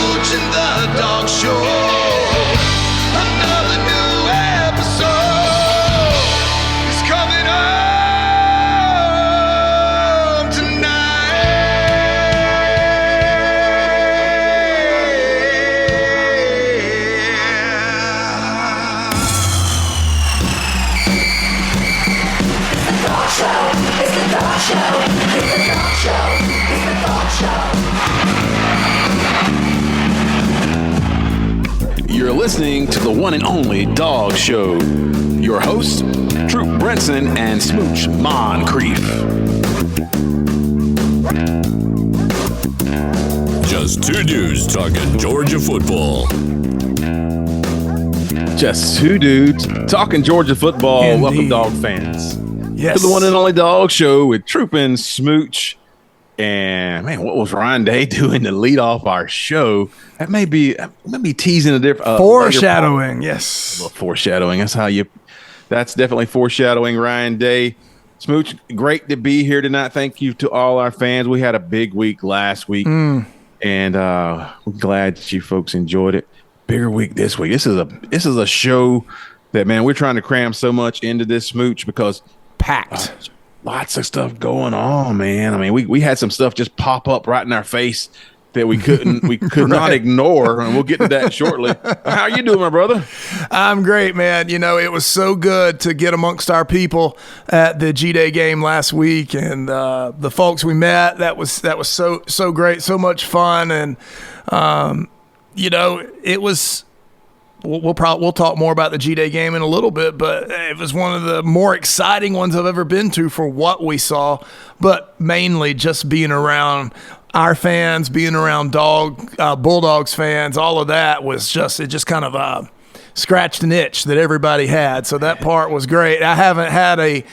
Smooch and the Dog Show. Another new episode is coming up tonight. Dog Show. It's the Dog Show. It's the Dog Show. It's the Dog Show. You're listening to the one and only Dog Show. Your hosts, Trou Brenson and Smooch Moncrief. Just two dudes talking Georgia football. Just two dudes talking Georgia football. Indeed. Welcome, Dog fans. Yes. To the one and only Dog Show with Trou and Smooch. And man, what was Ryan Day doing to lead off our show? That may be teasing a different Foreshadowing, yes. Foreshadowing. That's definitely foreshadowing. Ryan Day, Smooch, great to be here tonight. Thank you to all our fans. We had a big week last week, and we're glad that you folks enjoyed it. Bigger week this week. This is a show that, man, we're trying to cram so much into this, Smooch, because Packed. Lots of stuff going on, man. I mean, we had some stuff just pop up right in our face that we could not ignore, and we'll get to that shortly. How you doing, my brother? I'm great, man. You know, it was so good to get amongst our people at the G-Day game last week, and the folks we met. That was so great, so much fun, and you know, it was. We'll talk more about the G-Day game in a little bit, but it was one of the more exciting ones I've ever been to for what we saw, but mainly just being around our fans, being around Bulldogs fans, all of that was just kind of scratched an itch that everybody had. So that part was great. I haven't had a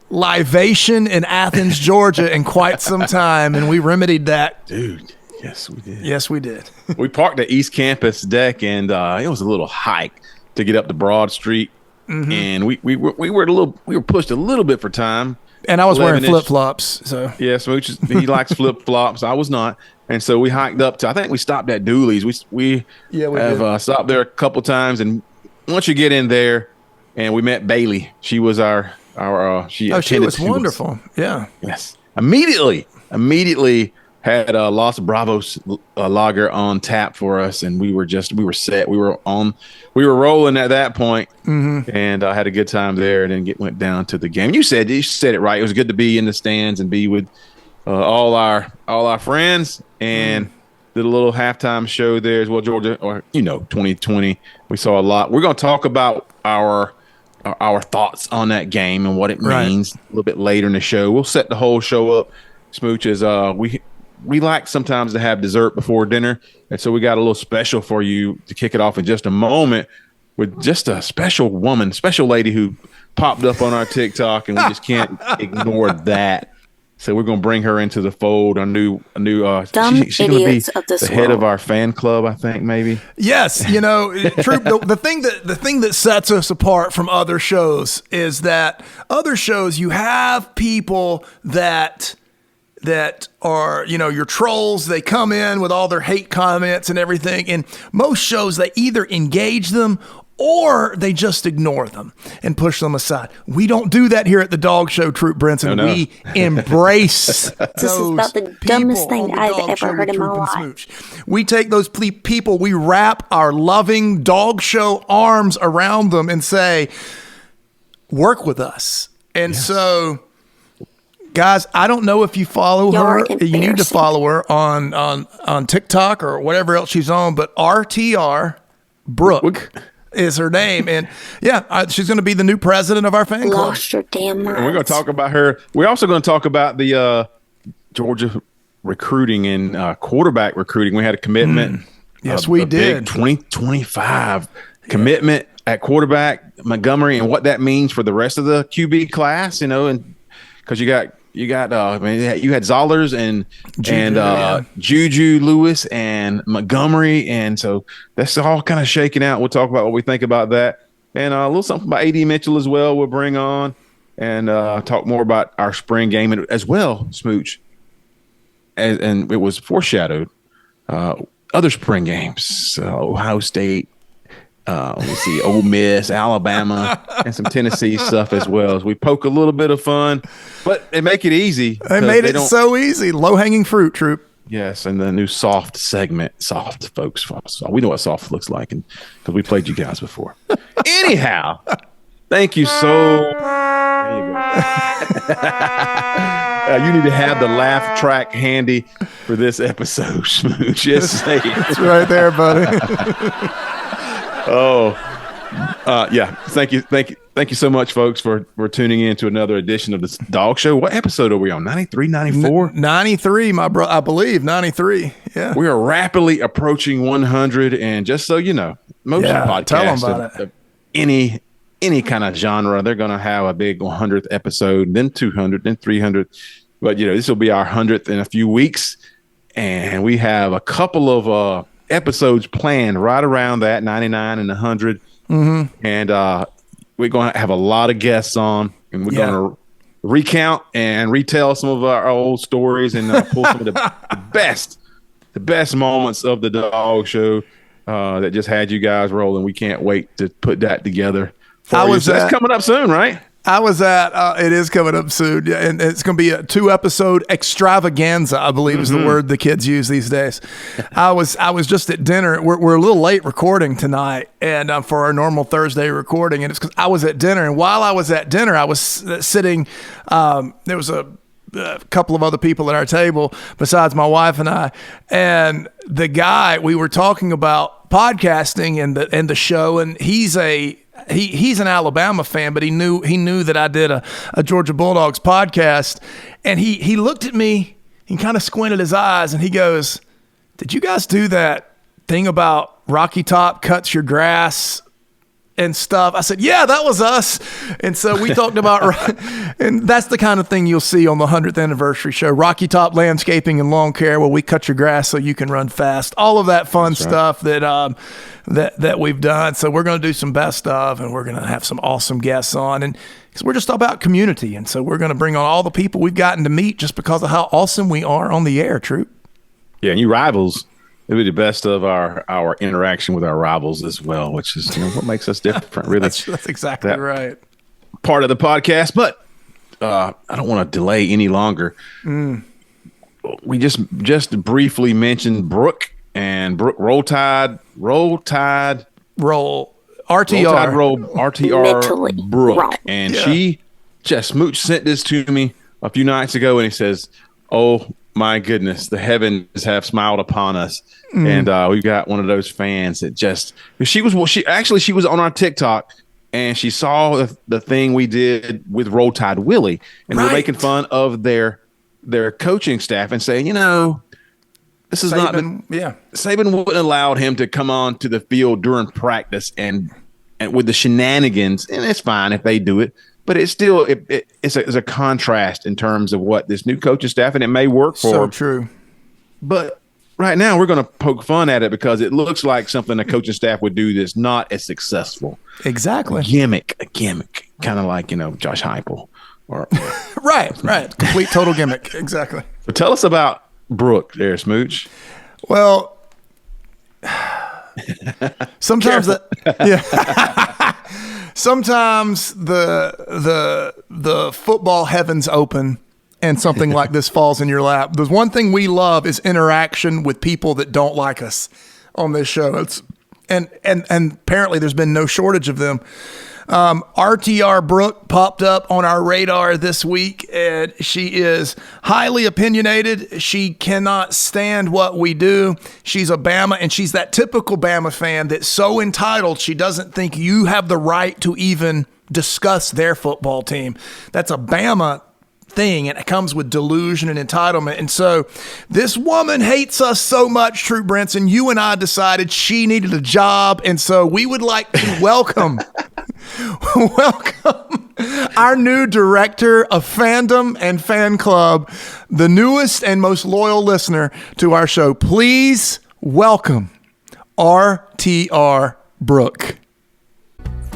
libation in Athens, Georgia in quite some time, and we remedied that. Dude. Yes, we did. Yes, we did. We parked at East Campus deck, and it was a little hike to get up to Broad Street, and we were pushed a little bit for time. And I was wearing flip flops, so yeah, Smooch he likes flip flops. I was not, and so we hiked up to. I think we stopped at Dooley's. We have stopped there a couple times, and once you get in there, and we met Bailey. She was our she was wonderful. Yeah. Yes. Immediately had a Los Bravos lager on tap for us, and we were set. We were rolling at that point, and I had a good time there. And then went down to the game. You said it right. It was good to be in the stands and be with all our friends, and did a little halftime show there as well. Georgia, 2020. We saw a lot. We're going to talk about our thoughts on that game and what it means a little bit later in the show. We'll set the whole show up. Smooch, is we like sometimes to have dessert before dinner, and so we got a little special for you to kick it off in just a moment with just a special lady who popped up on our TikTok, and we just can't ignore that. So we're going to bring her into the fold. She's going to be the head of our fan club, I think, maybe. Yes, you know, True. The thing that sets us apart from other shows is that other shows you have people that are, you know, your trolls. They come in with all their hate comments and everything. And most shows, they either engage them or they just ignore them and push them aside. We don't do that here at the Dog Show, Trou Brenson. No. We embrace This is about the dumbest thing I've ever heard in my life. We take those people, we wrap our loving Dog Show arms around them and say, work with us. And so... Guys, I don't know if you follow her. You need to follow her on TikTok or whatever else she's on. But RTR Brooke is her name, and she's going to be the new president of our fan club. Lost your damn mind. And we're going to talk about her. We're also going to talk about the Georgia recruiting and quarterback recruiting. We had a commitment. Yes, we did. Big 2025 commitment at quarterback, Montgomery, and what that means for the rest of the QB class. You know, and because you had Zollers and Juju Lewis and Montgomery, and so that's all kind of shaking out. We'll talk about what we think about that, and a little something about AD Mitchell as well. We'll bring on and talk more about our spring game as well, Smooch. And it was foreshadowed. other spring games. Ohio State, let me see, Ole Miss, Alabama, and some Tennessee stuff as well. As we poke a little bit of fun, but they make it easy. They made it so easy. Low-hanging fruit, Troop. Yes, and the new soft segment, soft, folks. We know what soft looks like, and because we played you guys before. Anyhow, thank you so. There you go. You need to have the laugh track handy for this episode, Smooch. Just say it's right there, buddy. Yeah. Thank you so much, folks, for tuning in to another edition of this Dog Show. What episode are we on? 93, 94? 93, my bro. I believe 93. Yeah. We are rapidly approaching 100, and just so you know, most podcasts of any kind of genre, they're going to have a big 100th episode, then 200, then 300. But this will be our 100th in a few weeks, and we have a couple of episodes planned right around that 99 and 100. And we're going to have a lot of guests on, and we're going to recount and retell some of our old stories and pull some of the best moments of the Dog Show that just had you guys rolling. We can't wait to put that together. That's coming up soon, right? It is coming up soon, and it's going to be a 2-episode extravaganza, I believe is the word the kids use these days. I was just at dinner. We're a little late recording tonight, and for our normal Thursday recording, and it's because I was at dinner, and while I was at dinner, I was sitting. There was a couple of other people at our table besides my wife and I, and the guy we were talking about podcasting and the show, and he's an Alabama fan, but he knew that I did a Georgia Bulldogs podcast, and he looked at me, he kind of squinted his eyes, and he goes, "Did you guys do that thing about Rocky Top cuts your grass and stuff?" I said, "Yeah, that was us." And so we talked about, and that's the kind of thing you'll see on the 100th anniversary show, Rocky Top Landscaping and Lawn Care, where we cut your grass so you can run fast. All of that fun stuff that we've done. So we're going to do some best of, and we're going to have some awesome guests on, and because we're just about community, and so we're going to bring on all the people we've gotten to meet just because of how awesome we are on the air, Troop. Yeah, and you rivals. It'll be the best of our interaction with our rivals as well, which is what makes us different, really. That's exactly right. Part of the podcast, but I don't want to delay any longer. We just briefly mentioned Brooke and Brooke Roll Tide RTR Brooke, wrong. and she just Smooch sent this to me a few nights ago, and he says, "Oh my goodness, the heavens have smiled upon us." And we've got one of those fans that she was on our TikTok, and she saw the thing we did with Roll Tide Willie, and we're making fun of their coaching staff and saying, this is Saban, Saban wouldn't allowed him to come on to the field during practice and with the shenanigans, and it's fine if they do it. But it's still it's a contrast in terms of what this new coaching staff, and it may work for so them. True. But right now we're going to poke fun at it because it looks like something a coaching staff would do that's not as successful. Exactly. A gimmick, kind of like Josh Heupel, or right. Complete total gimmick. Exactly. So tell us about Brooke there, Smooch. Well, sometimes sometimes the football heavens open and something like this falls in your lap. There's one thing we love is interaction with people that don't like us on this show. And apparently there's been no shortage of them. RTR Brooke popped up on our radar this week, and she is highly opinionated. She cannot stand what we do. She's a Bama, and she's that typical Bama fan that's so entitled she doesn't think you have the right to even discuss their football team. That's a Bama thing, and it comes with delusion and entitlement. And so this woman hates us so much, True Brinson, you and I decided she needed a job, and so we would like to welcome our new director of fandom and fan club, the newest and most loyal listener to our show. Please welcome RTR Brooke.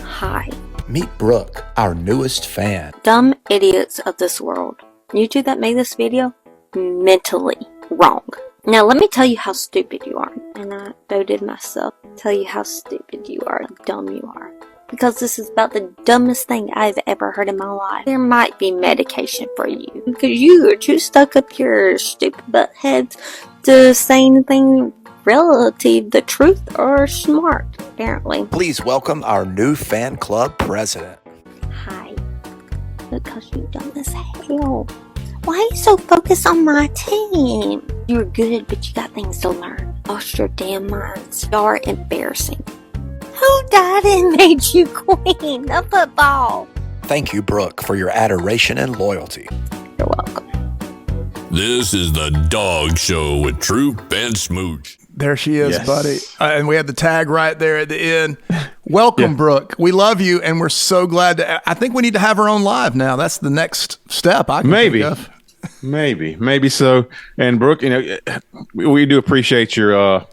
Hi. Meet Brooke, our newest fan. Dumb idiots of this world. You two that made this video, mentally wrong. Now, let me tell you how stupid you are. And I voted myself. Tell you how stupid you are, how dumb you are. Because this is about the dumbest thing I've ever heard in my life. There might be medication for you. Because you are too stuck up your stupid butt heads to say anything relative the truth or smart, apparently. Please welcome our new fan club president. Hi. Because you dumb as hell. Why are you so focused on my team? You're good, but you got things to learn. Lost your damn minds. You're embarrassing. Who died and made you queen of football? Thank you, Brooke, for your adoration and loyalty. You're welcome. This is the Dog Show with Trou and Smooch. There she is, Yes. buddy. And we had the tag right there at the end. Welcome, Brooke. We love you, and we're so glad to. I think we need to have her on live now. That's the next step. I can Maybe. think of. Maybe so. And Brooke, we do appreciate your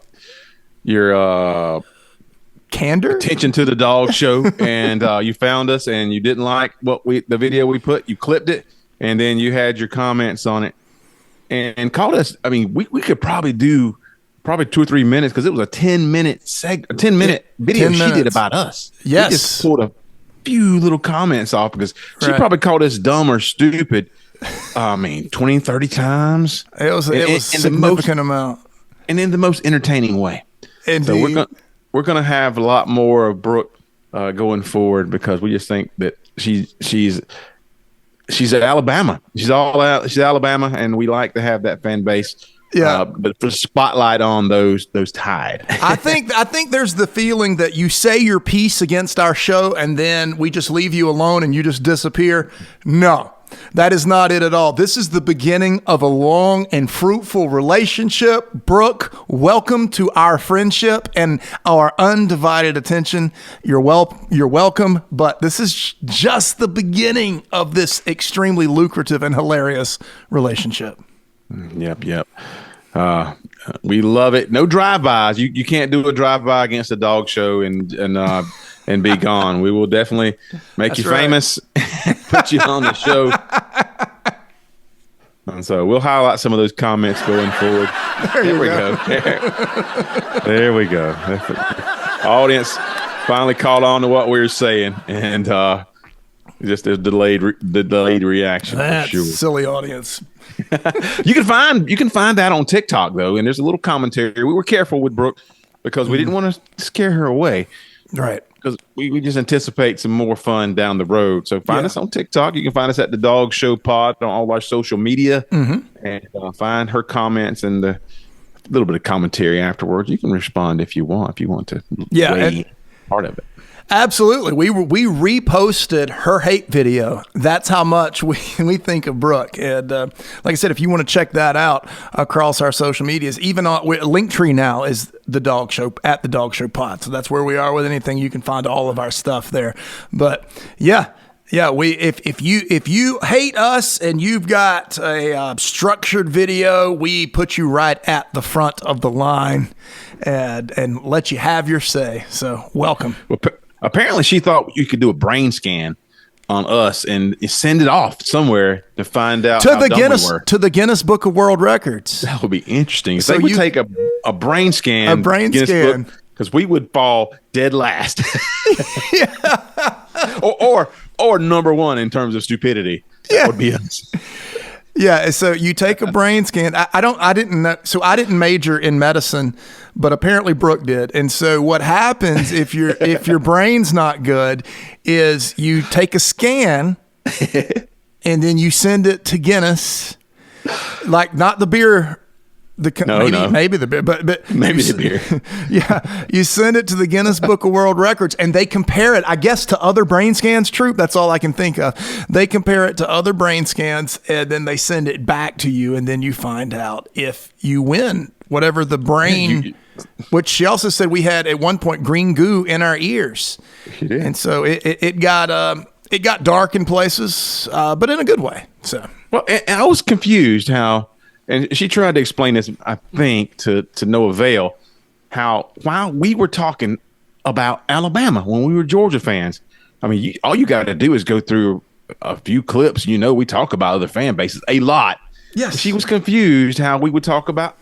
Candor. attention to the Dog Show, and you found us, and you didn't like the video we put. You clipped it, and then you had your comments on it, and called us. I mean, we could probably do 2 or 3 minutes because it was a 10-minute video 10 she did minutes. about us. Yes. We just pulled a few little comments off because she Right. probably called us dumb or stupid. 20, 30 times. It was a And significant amount. And in the most entertaining way. Indeed. So we're gonna have a lot more of Brooke going forward because we just think that she's at Alabama. She's Alabama, and we like to have that fan base. Yeah. But for spotlight on those Tide. I think there's the feeling that you say your piece against our show and then we just leave you alone and you just disappear. No, that is not it at all. This is the beginning of a long and fruitful relationship. Brooke, welcome to our friendship and our undivided attention. You're welcome, but this is just the beginning of this extremely lucrative and hilarious relationship. Yep. We love it. No drive-bys. You can't do a drive-by against a Dog Show and be gone. We will definitely make That's you right. famous, put you on the show. And so we'll highlight some of those comments going forward. There we go. There we go. Audience finally caught on to what we were saying, and just a delayed reaction. That for sure. silly audience. You can find that on TikTok though, and there's a little commentary. We were careful with Brooke because we didn't want to scare her away. Right. Because we just anticipate some more fun down the road. So find us on TikTok. You can find us at the Dog Show Pod on all our social media, and find her comments and the little bit of commentary afterwards. You can respond if you want to. Yeah, weigh part of it. Absolutely. We reposted her hate video. That's how much we think of Brooke. And like I said, if you want to check that out across our social medias, even on Linktree now is the Dog Show at the Dog Show Pod. So that's where we are with anything. You can find all of our stuff there. But yeah. If you hate us and you've got a structured video, we put you right at the front of the line and let you have your say. So welcome. Well, apparently she thought you could do a brain scan on us and send it off somewhere to find out to how the dumb Guinness we were. to the Guinness Book of World Records. That would be interesting. So So we you- take a brain scan, because we would fall dead last, or number one in terms of stupidity. Yeah. That would be us. Yeah, so you take a brain scan. I didn't know. So I didn't major in medicine, but apparently Brooke did. And so what happens if your brain's not good is you take a scan and then you send it to Guinness, like not the beer. Maybe the beer, but Maybe the beer. Yeah, you send it to the Guinness Book of World Records, and they compare it, I guess, to other brain scans. True, that's all I can think of. They compare it to other brain scans, and then they send it back to you, and then you find out if you win whatever the brain. Which she also said we had at one point green goo in our ears, She did. and so it got dark in places, but in a good way. So Well, and I was confused how, and she tried to explain this, I think, to no avail, how while we were talking about Alabama when we were Georgia fans, I mean, all you got to do is go through a few clips. We talk about other fan bases a lot. Yes. She was confused how we would talk about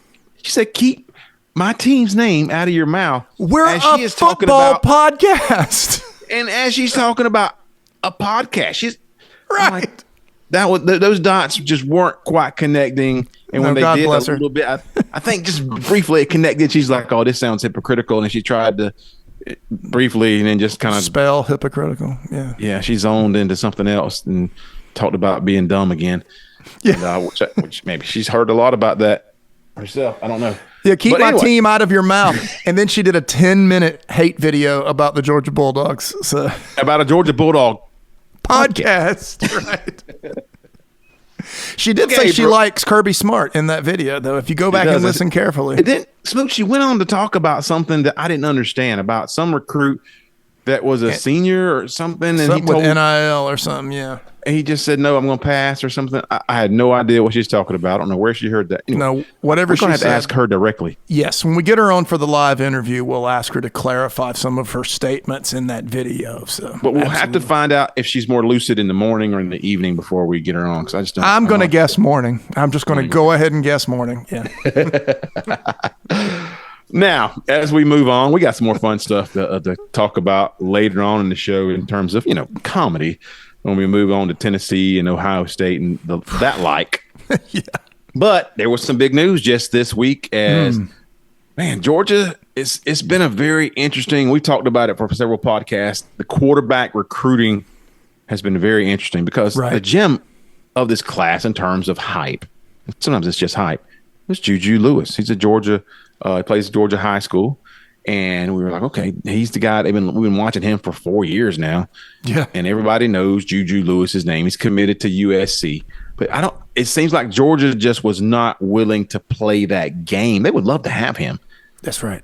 She said, keep my team's name out of your mouth. We're as a she is talking football about, podcast. and as she's talking about a podcast, she's Right. like, those dots just weren't quite connecting. And when No, they God did a bless her. little bit, I think just briefly it connected. She's like, oh, this sounds hypocritical. And she tried to briefly and then just kind of Spell hypocritical. Yeah. Yeah, she zoned into something else and talked about being dumb again. Yeah. And, which maybe she's heard a lot about that herself. I don't know. Yeah, keep But my anyway. team out of your mouth. And then she did a 10-minute hate video about the Georgia Bulldogs. So About a Georgia Bulldog podcast. Right. She did Okay, say she bro. likes Kirby Smart in that video, though. If you go back does. and listen carefully. And then Smooch, she went on to talk about something that I didn't understand about some recruit that was a senior or something. And Something he told with NIL or something, yeah. he just said, no, I'm going to pass or something. I had no idea what she's talking about. I don't know where she heard that. Anyway, No, whatever we're she going to have to said. ask her directly. Yes, when we get her on for the live interview, we'll ask her to clarify some of her statements in that video. So, But we'll have to find out if she's more lucid in the morning or in the evening before we get her on. Because I just don't. I'm going to know. guess morning. I'm just going to go ahead and guess morning. Yeah. Now, as we move on, we got some more fun stuff to talk about later on in the show in terms of, comedy when we move on to Tennessee and Ohio State and that like. Yeah. But there was some big news just this week as, man, Georgia, it's been a very interesting, we talked about it for several podcasts. The quarterback recruiting has been very interesting because Right. the gem of this class in terms of hype, sometimes it's just hype, was Juju Lewis. He's a Georgia, he plays at Georgia High School. And we were like, okay, he's the guy. We've been watching him for 4 years now. Yeah. And everybody knows Juju Lewis's name. He's committed to USC. But it seems like Georgia just was not willing to play that game. They would love to have him. That's right.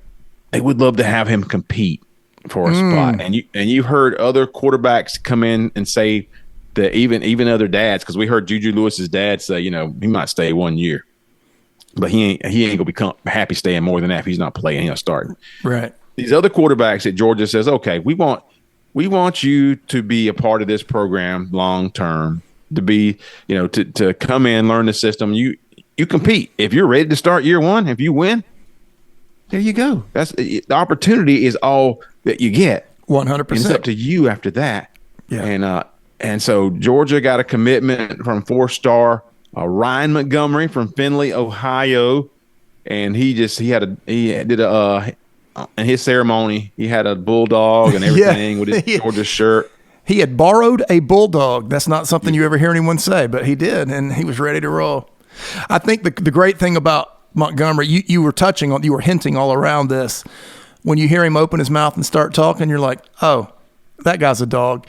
They would love to have him compete for a spot. And you heard other quarterbacks come in and say that even other dads, because we heard Juju Lewis's dad say, he might stay 1 year. But he ain't gonna become happy staying more than that if he's not playing. He'll start. Right. These other quarterbacks at Georgia says, okay, we want you to be a part of this program long term, to be, to come in, learn the system. You compete. If you're ready to start year one, if you win, there you go. That's the opportunity is all that you get. 100%. It's up to you after that. Yeah. And so Georgia got a commitment from 4-star Ryan Montgomery from Findlay, Ohio, and he did in his ceremony. He had a bulldog and everything with his Georgia shirt. He had borrowed a bulldog. That's not something you ever hear anyone say, but he did, and he was ready to roll. I think the great thing about Montgomery, you were hinting all around this. When you hear him open his mouth and start talking, you're like, oh, that guy's a dog.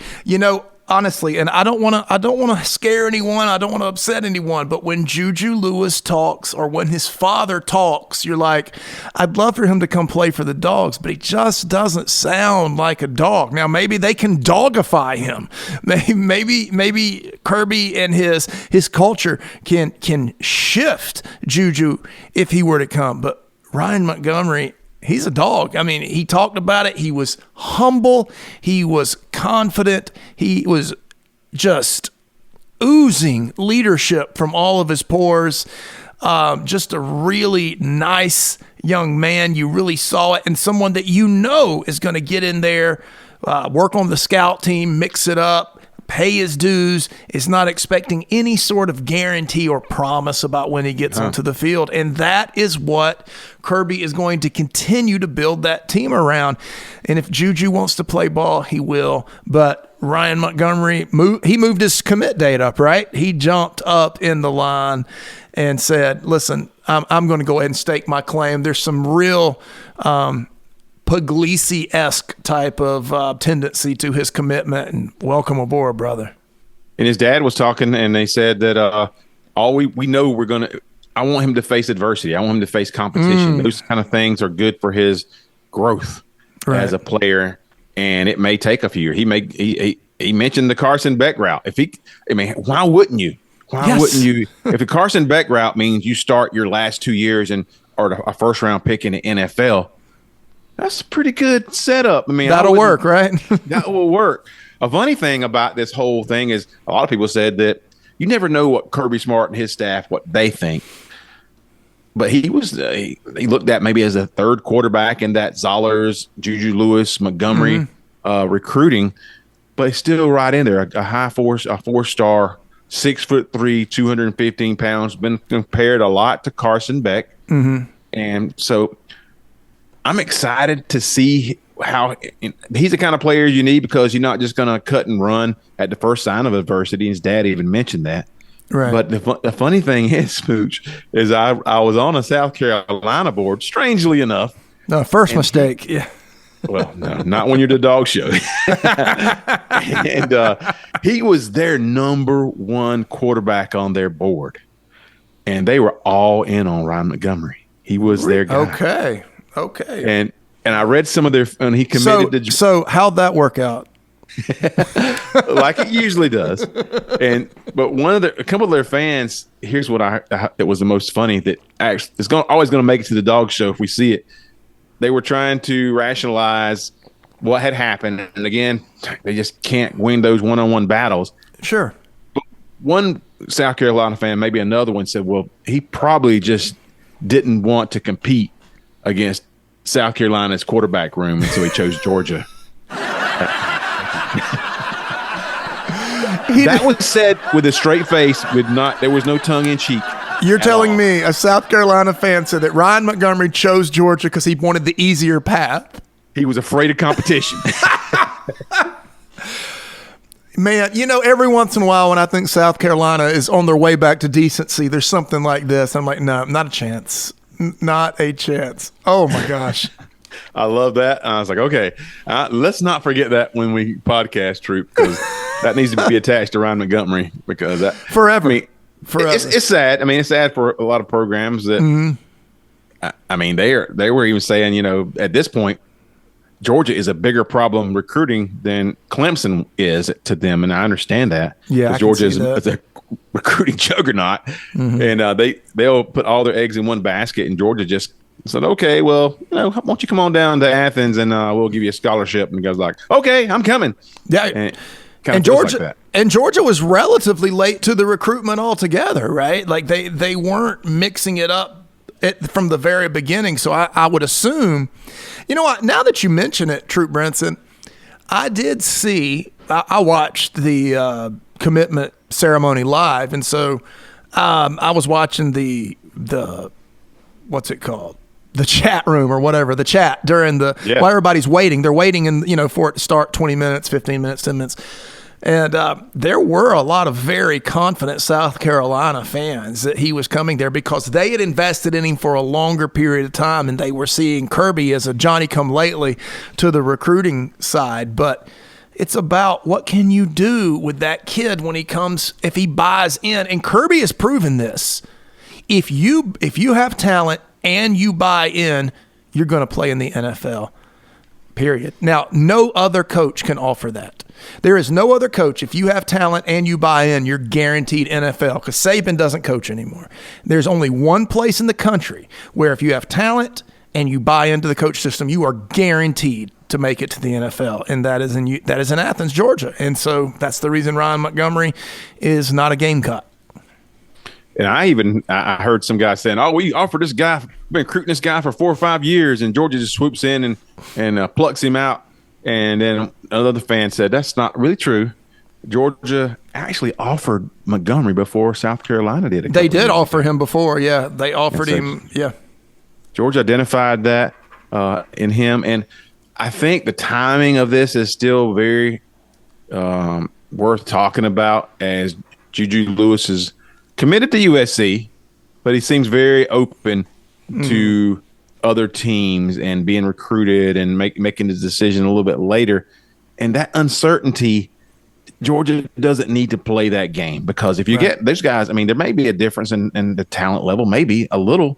Honestly, and I don't want to scare anyone. I don't want to upset anyone. But when Juju Lewis talks or when his father talks, you're like, I'd love for him to come play for the Dogs, but he just doesn't sound like a dog. Now, maybe they can dogify him. Maybe Kirby and his culture can shift Juju if he were to come. But Ryan Montgomery, he's a dog. I mean, he talked about it. He was humble. He was confident. He was just oozing leadership from all of his pores. Just a really nice young man. You really saw it. And someone that is going to get in there, work on the scout team, mix it up, pay his dues, is not expecting any sort of guarantee or promise about when he gets onto the field. And that is what Kirby is going to continue to build that team around. And if Juju wants to play ball, he will. But Ryan Montgomery, he moved his commit date up, right? He jumped up in the line and said, listen, I'm going to go ahead and stake my claim. There's some real Puglisi-esque type of tendency to his commitment, and welcome aboard, brother. And his dad was talking, and they said that all we know I want him to face adversity. I want him to face competition. Those kind of things are good for his growth as a player, and it may take a few years. He mentioned the Carson Beck route. Why wouldn't you? Why wouldn't you? If the Carson Beck route means you start your last 2 years or a first round pick in the NFL, that's a pretty good setup. That'll work, right? That will work. A funny thing about this whole thing is a lot of people said that you never know what Kirby Smart and his staff, what they think. but he was he looked at maybe as a third quarterback in that Zollers, Juju Lewis, Montgomery recruiting, but he's still right in there. A 4-star, 6'3", 215 pounds. Been compared a lot to Carson Beck, and so I'm excited to see how he's the kind of player you need, because you're not just going to cut and run at the first sign of adversity. His dad even mentioned that. Right. But the funny thing is, Smooch, is I was on a South Carolina board, strangely enough. No, first mistake. Yeah. Well, no, not when you're the dog show. And he was their number one quarterback on their board. And they were all in on Ryan Montgomery. He was their guy. Okay. And I read some of their – and he committed to – So how'd that work out? like it usually does. But a couple of their fans, here's what it was the most funny, that actually it's always going to make it to the dog show if we see it. They were trying to rationalize what had happened, and again, they just can't win those one-on-one battles. Sure. But one South Carolina fan, maybe another one, said, well, he probably just didn't want to compete against South Carolina's quarterback room, and so he chose Georgia. That was said with a straight face, there was no tongue in cheek. You're telling me a South Carolina fan said that Ryan Montgomery chose Georgia because he wanted the easier path? He was afraid of competition. Man, every once in a while when I think South Carolina is on their way back to decency, there's something like this. I'm like, no, not a chance. Not a chance. Oh, my gosh. I love that. I was like, okay, let's not forget that when we podcast, Troop, because that needs to be attached to Ryan Montgomery, because that forever. Forever. It's sad. I mean, it's sad for a lot of programs that. I mean, they were even saying, at this point, Georgia is a bigger problem recruiting than Clemson is to them, and I understand that. Yeah, Georgia is a recruiting juggernaut, and they'll put all their eggs in one basket, and Georgia just said, okay, well, why don't you come on down to Athens and we'll give you a scholarship? And the guy's like, okay, I'm coming. Yeah. And Georgia was relatively late to the recruitment altogether, right? Like they weren't mixing it up from the very beginning. So I would assume, now that you mention it, Troop Brinson, I did see, I watched the commitment ceremony live. And so I was watching the what's it called? The chat room or whatever, the chat during while everybody's waiting. They're waiting for it to start 20 minutes, 15 minutes, 10 minutes. And there were a lot of very confident South Carolina fans that he was coming there because they had invested in him for a longer period of time, and they were seeing Kirby as a Johnny-come-lately to the recruiting side. But it's about what can you do with that kid when he comes, if he buys in. And Kirby has proven this. If you have talent and you buy in, you're going to play in the NFL. Period. Now, no other coach can offer that. There is no other coach. If you have talent and you buy in, you're guaranteed NFL, because Saban doesn't coach anymore. There's only one place in the country where if you have talent and you buy into the coach system, you are guaranteed to make it to the NFL, and that is in Athens, Georgia. And so that's the reason Ryan Montgomery is not a Gamecock. And I heard some guy saying, we offered this guy, been recruiting this guy for 4 or 5 years, and Georgia just swoops in and plucks him out. And then another fan said, that's not really true. Georgia actually offered Montgomery before South Carolina did. They did offer him before, yeah. They offered him, yeah. Georgia identified that in him. And I think the timing of this is still very worth talking about, as Juju Lewis is committed to USC, but he seems very open to other teams and being recruited and making the decision a little bit later. And that uncertainty, Georgia doesn't need to play that game, because if you get those guys, I mean, there may be a difference in the talent level, maybe a little,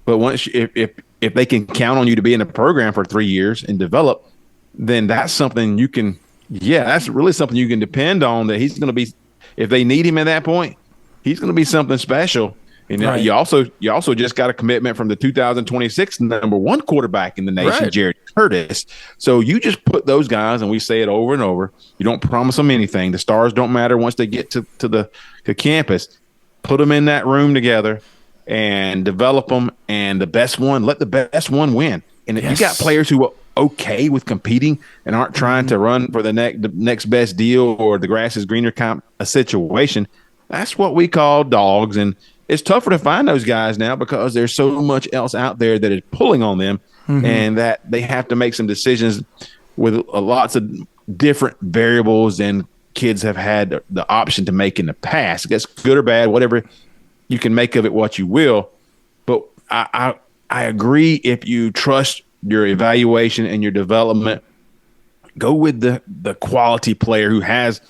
but once if they can count on you to be in the program for 3 years and develop, then that's something you can, that's really something you can depend on, that he's going to be, if they need him at that point, he's going to be something special. And you also just got a commitment from the 2026 number 1 quarterback in the nation, Jared Curtis. So you just put those guys, and we say it over and over, you don't promise them anything. The stars don't matter once they get to the campus. Put them in that room together and develop them. And the best one, let the best one win. And if you got players who are okay with competing and aren't trying to run for the next best deal or the grass is greener kind of situation, that's what we call dogs. And it's tougher to find those guys now because there's so much else out there that is pulling on them, and that they have to make some decisions with lots of different variables than kids have had the option to make in the past. I guess good or bad, whatever you can make of it, what you will. But I agree, if you trust your evaluation and your development, go with the quality player who has,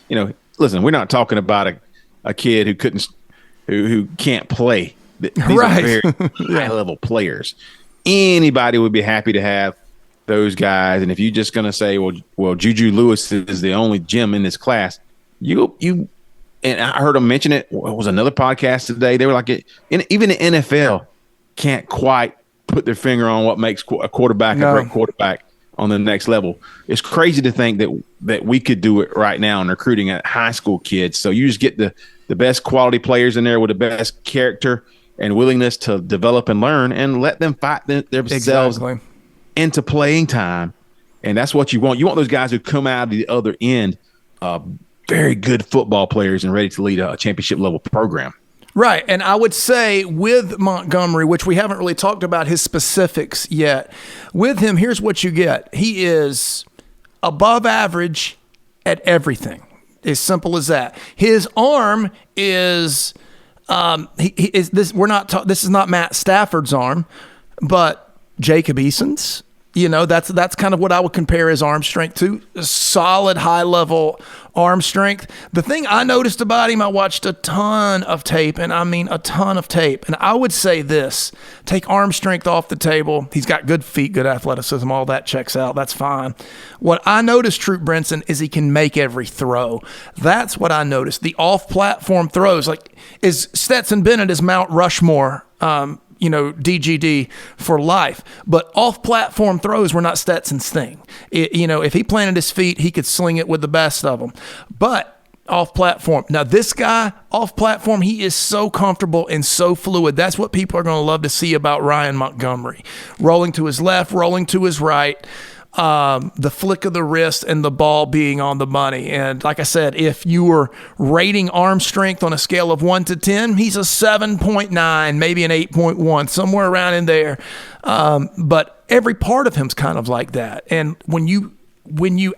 listen, we're not talking about a kid who can't play. These are very high level players. Anybody would be happy to have those guys. And if you're just going to say, well, Juju Lewis is the only gem in this class, you and I heard him mention it. It was another podcast today. They were like, even the NFL can't quite put their finger on what makes a quarterback a great quarterback on the next level. It's crazy to think that we could do it right now in recruiting at high school kids. So you just get the best quality players in there with the best character and willingness to develop and learn, and let them fight themselves into playing time. And that's what you want. You want those guys who come out of the other end very good football players and ready to lead a championship level program. Right. And I would say with Montgomery, which we haven't really talked about his specifics yet, with him, here's what you get. He is above average at everything. As simple as that. His arm is he is this. This is not Matt Stafford's arm, but Jacob Eason's. That's kind of what I would compare his arm strength to. Solid, high-level arm strength. The thing I noticed about him, I watched a ton of tape, and I mean a ton of tape. And I would say this, take arm strength off the table. He's got good feet, good athleticism, all that checks out. That's fine. What I noticed, Troop Brinson, is he can make every throw. That's what I noticed. The off-platform throws, is Stetson Bennett is Mount Rushmore, DGD for life. But off-platform throws were not Stetson's thing. If he planted his feet, he could sling it with the best of them. But off-platform. Now, this guy, off-platform, he is so comfortable and so fluid. That's what people are going to love to see about Ryan Montgomery. Rolling to his left, rolling to his right. The flick of the wrist and the ball being on the money. And like I said, if you were rating arm strength on a scale of 1 to 10, he's a 7.9, maybe an 8.1, somewhere around in there. But every part of him's kind of like that. And when you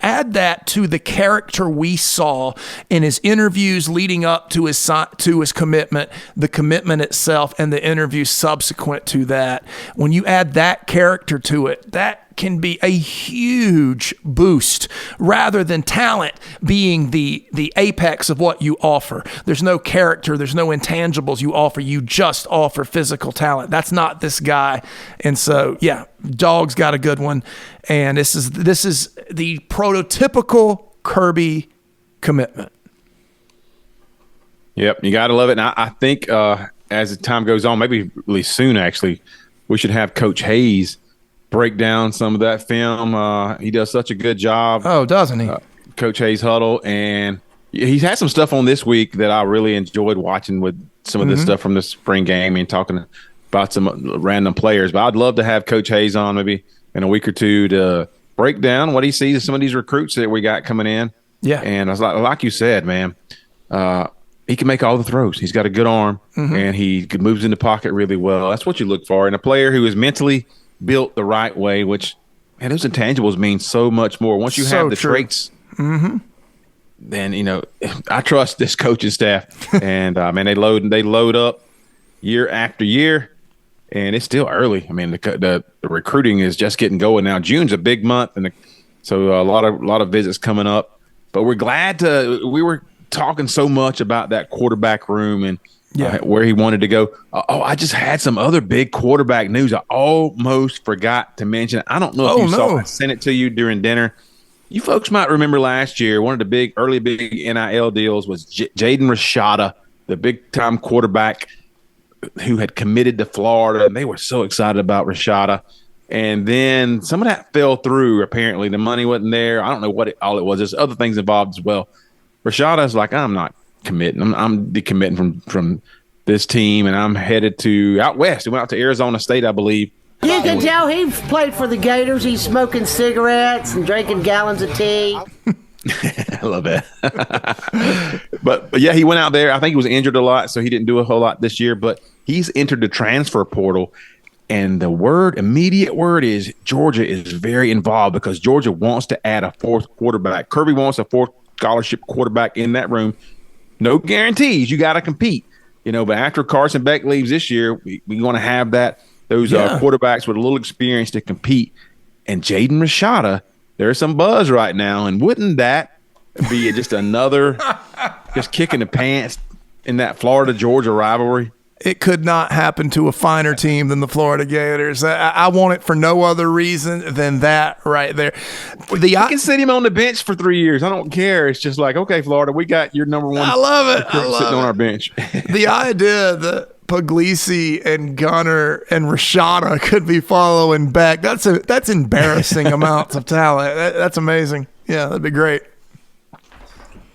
add that to the character we saw in his interviews leading up to his commitment, the commitment itself, and the interviews subsequent to that, when you add that character to it, that can be a huge boost rather than talent being the apex of what you offer. There's no character, there's no intangibles you offer. You just offer physical talent. That's not this guy. And so, Dawgs got a good one. And this is the prototypical Kirby commitment. Yep, you got to love it. And I think as the time goes on, maybe really soon actually, we should have Coach Hayes break down some of that film. He does such a good job. Oh, doesn't he? Coach Hayes Huddle. And he's had some stuff on this week that I really enjoyed watching with some of this stuff from the spring game and talking about some random players. But I'd love to have Coach Hayes on maybe in a week or two to break down what he sees of some of these recruits that we got coming in. Yeah. And I was like you said, man, he can make all the throws. He's got a good arm, and he moves in the pocket really well. That's what you look for in a player who is mentally built the right way, which, man, those intangibles mean so much more. Once you have the traits, then, I trust this coaching staff. And, man, they load up year after year, and it's still early. I mean, the recruiting is just getting going now. June's a big month, and so a lot of visits coming up. But we're glad we were talking so much about that quarterback room and where he wanted to go. I just had some other big quarterback news. I almost forgot to mention. I don't know if you saw it. I sent it to you during dinner. You folks might remember last year, one of the early big NIL deals was Jaden Rashada, the big-time quarterback who had committed to Florida, and they were so excited about Rashada. And then some of that fell through, apparently. The money wasn't there. I don't know what all it was. There's other things involved as well. Rashada's like, I'm not committing. I'm decommitting from this team, and I'm headed to out west. We went out to Arizona State, I believe. You can tell he played for the Gators. He's smoking cigarettes and drinking gallons of tea. I love that. but yeah, he went out there. I think he was injured a lot, so he didn't do a whole lot this year, but he's entered the transfer portal. And the immediate word is Georgia is very involved because Georgia wants to add a fourth quarterback. Kirby wants a fourth scholarship quarterback in that room. No guarantees. You got to compete, but after Carson Beck leaves this year, we're going to have those quarterbacks with a little experience to compete. And Jaden Rashada, there's some buzz right now. And wouldn't that be just another just kicking the pants in that Florida-Georgia rivalry? It could not happen to a finer team than the Florida Gators. I want it for no other reason than that right there. You can sit him on the bench for 3 years. I don't care. It's just like, okay, Florida, we got your number one. I love it. Sitting on our bench. The idea that Puglisi and Gunner and Rashada could be following back, that's embarrassing amounts of talent. That's amazing. Yeah, that'd be great.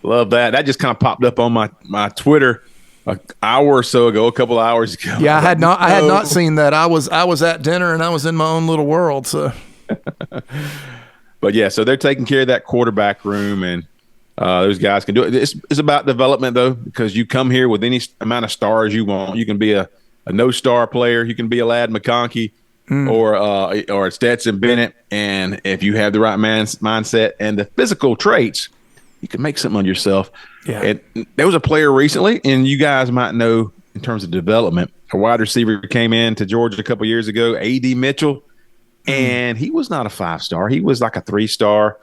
Love that. That just kind of popped up on my Twitter an hour or so ago, a couple of hours ago. Yeah, I had not seen that. I was at dinner and I was in my own little world. So, but yeah, so they're taking care of that quarterback room, and those guys can do it. It's about development though, because you come here with any amount of stars you want. You can be a no-star player. You can be a Lad McConkey or Stetson Bennett, and if you have the right mindset and the physical traits, you can make something of yourself. Yeah. And there was a player recently, and you guys might know in terms of development, a wide receiver came in to Georgia a couple years ago, A.D. Mitchell, and he was not a 5-star. He was like a 3-star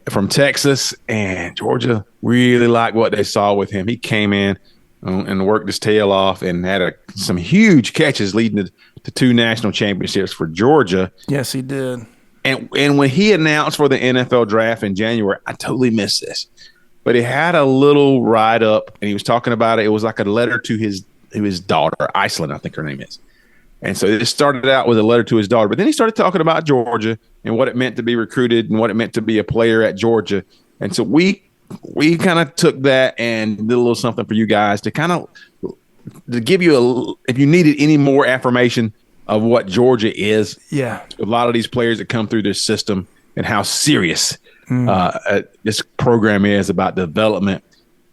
from Texas, and Georgia really liked what they saw with him. He came in and worked his tail off and had some huge catches leading to 2 national championships for Georgia. Yes, he did. And when he announced for the NFL draft in January, I totally missed this. But he had a little write-up, and he was talking about it. It was like a letter to his daughter, Iceland, I think her name is. And so it started out with a letter to his daughter. But then he started talking about Georgia and what it meant to be recruited and what it meant to be a player at Georgia. And so we kind of took that and did a little something for you guys to kind of to give you if you needed any more affirmation of what Georgia is. Yeah. A lot of these players that come through this system and how serious this program is about development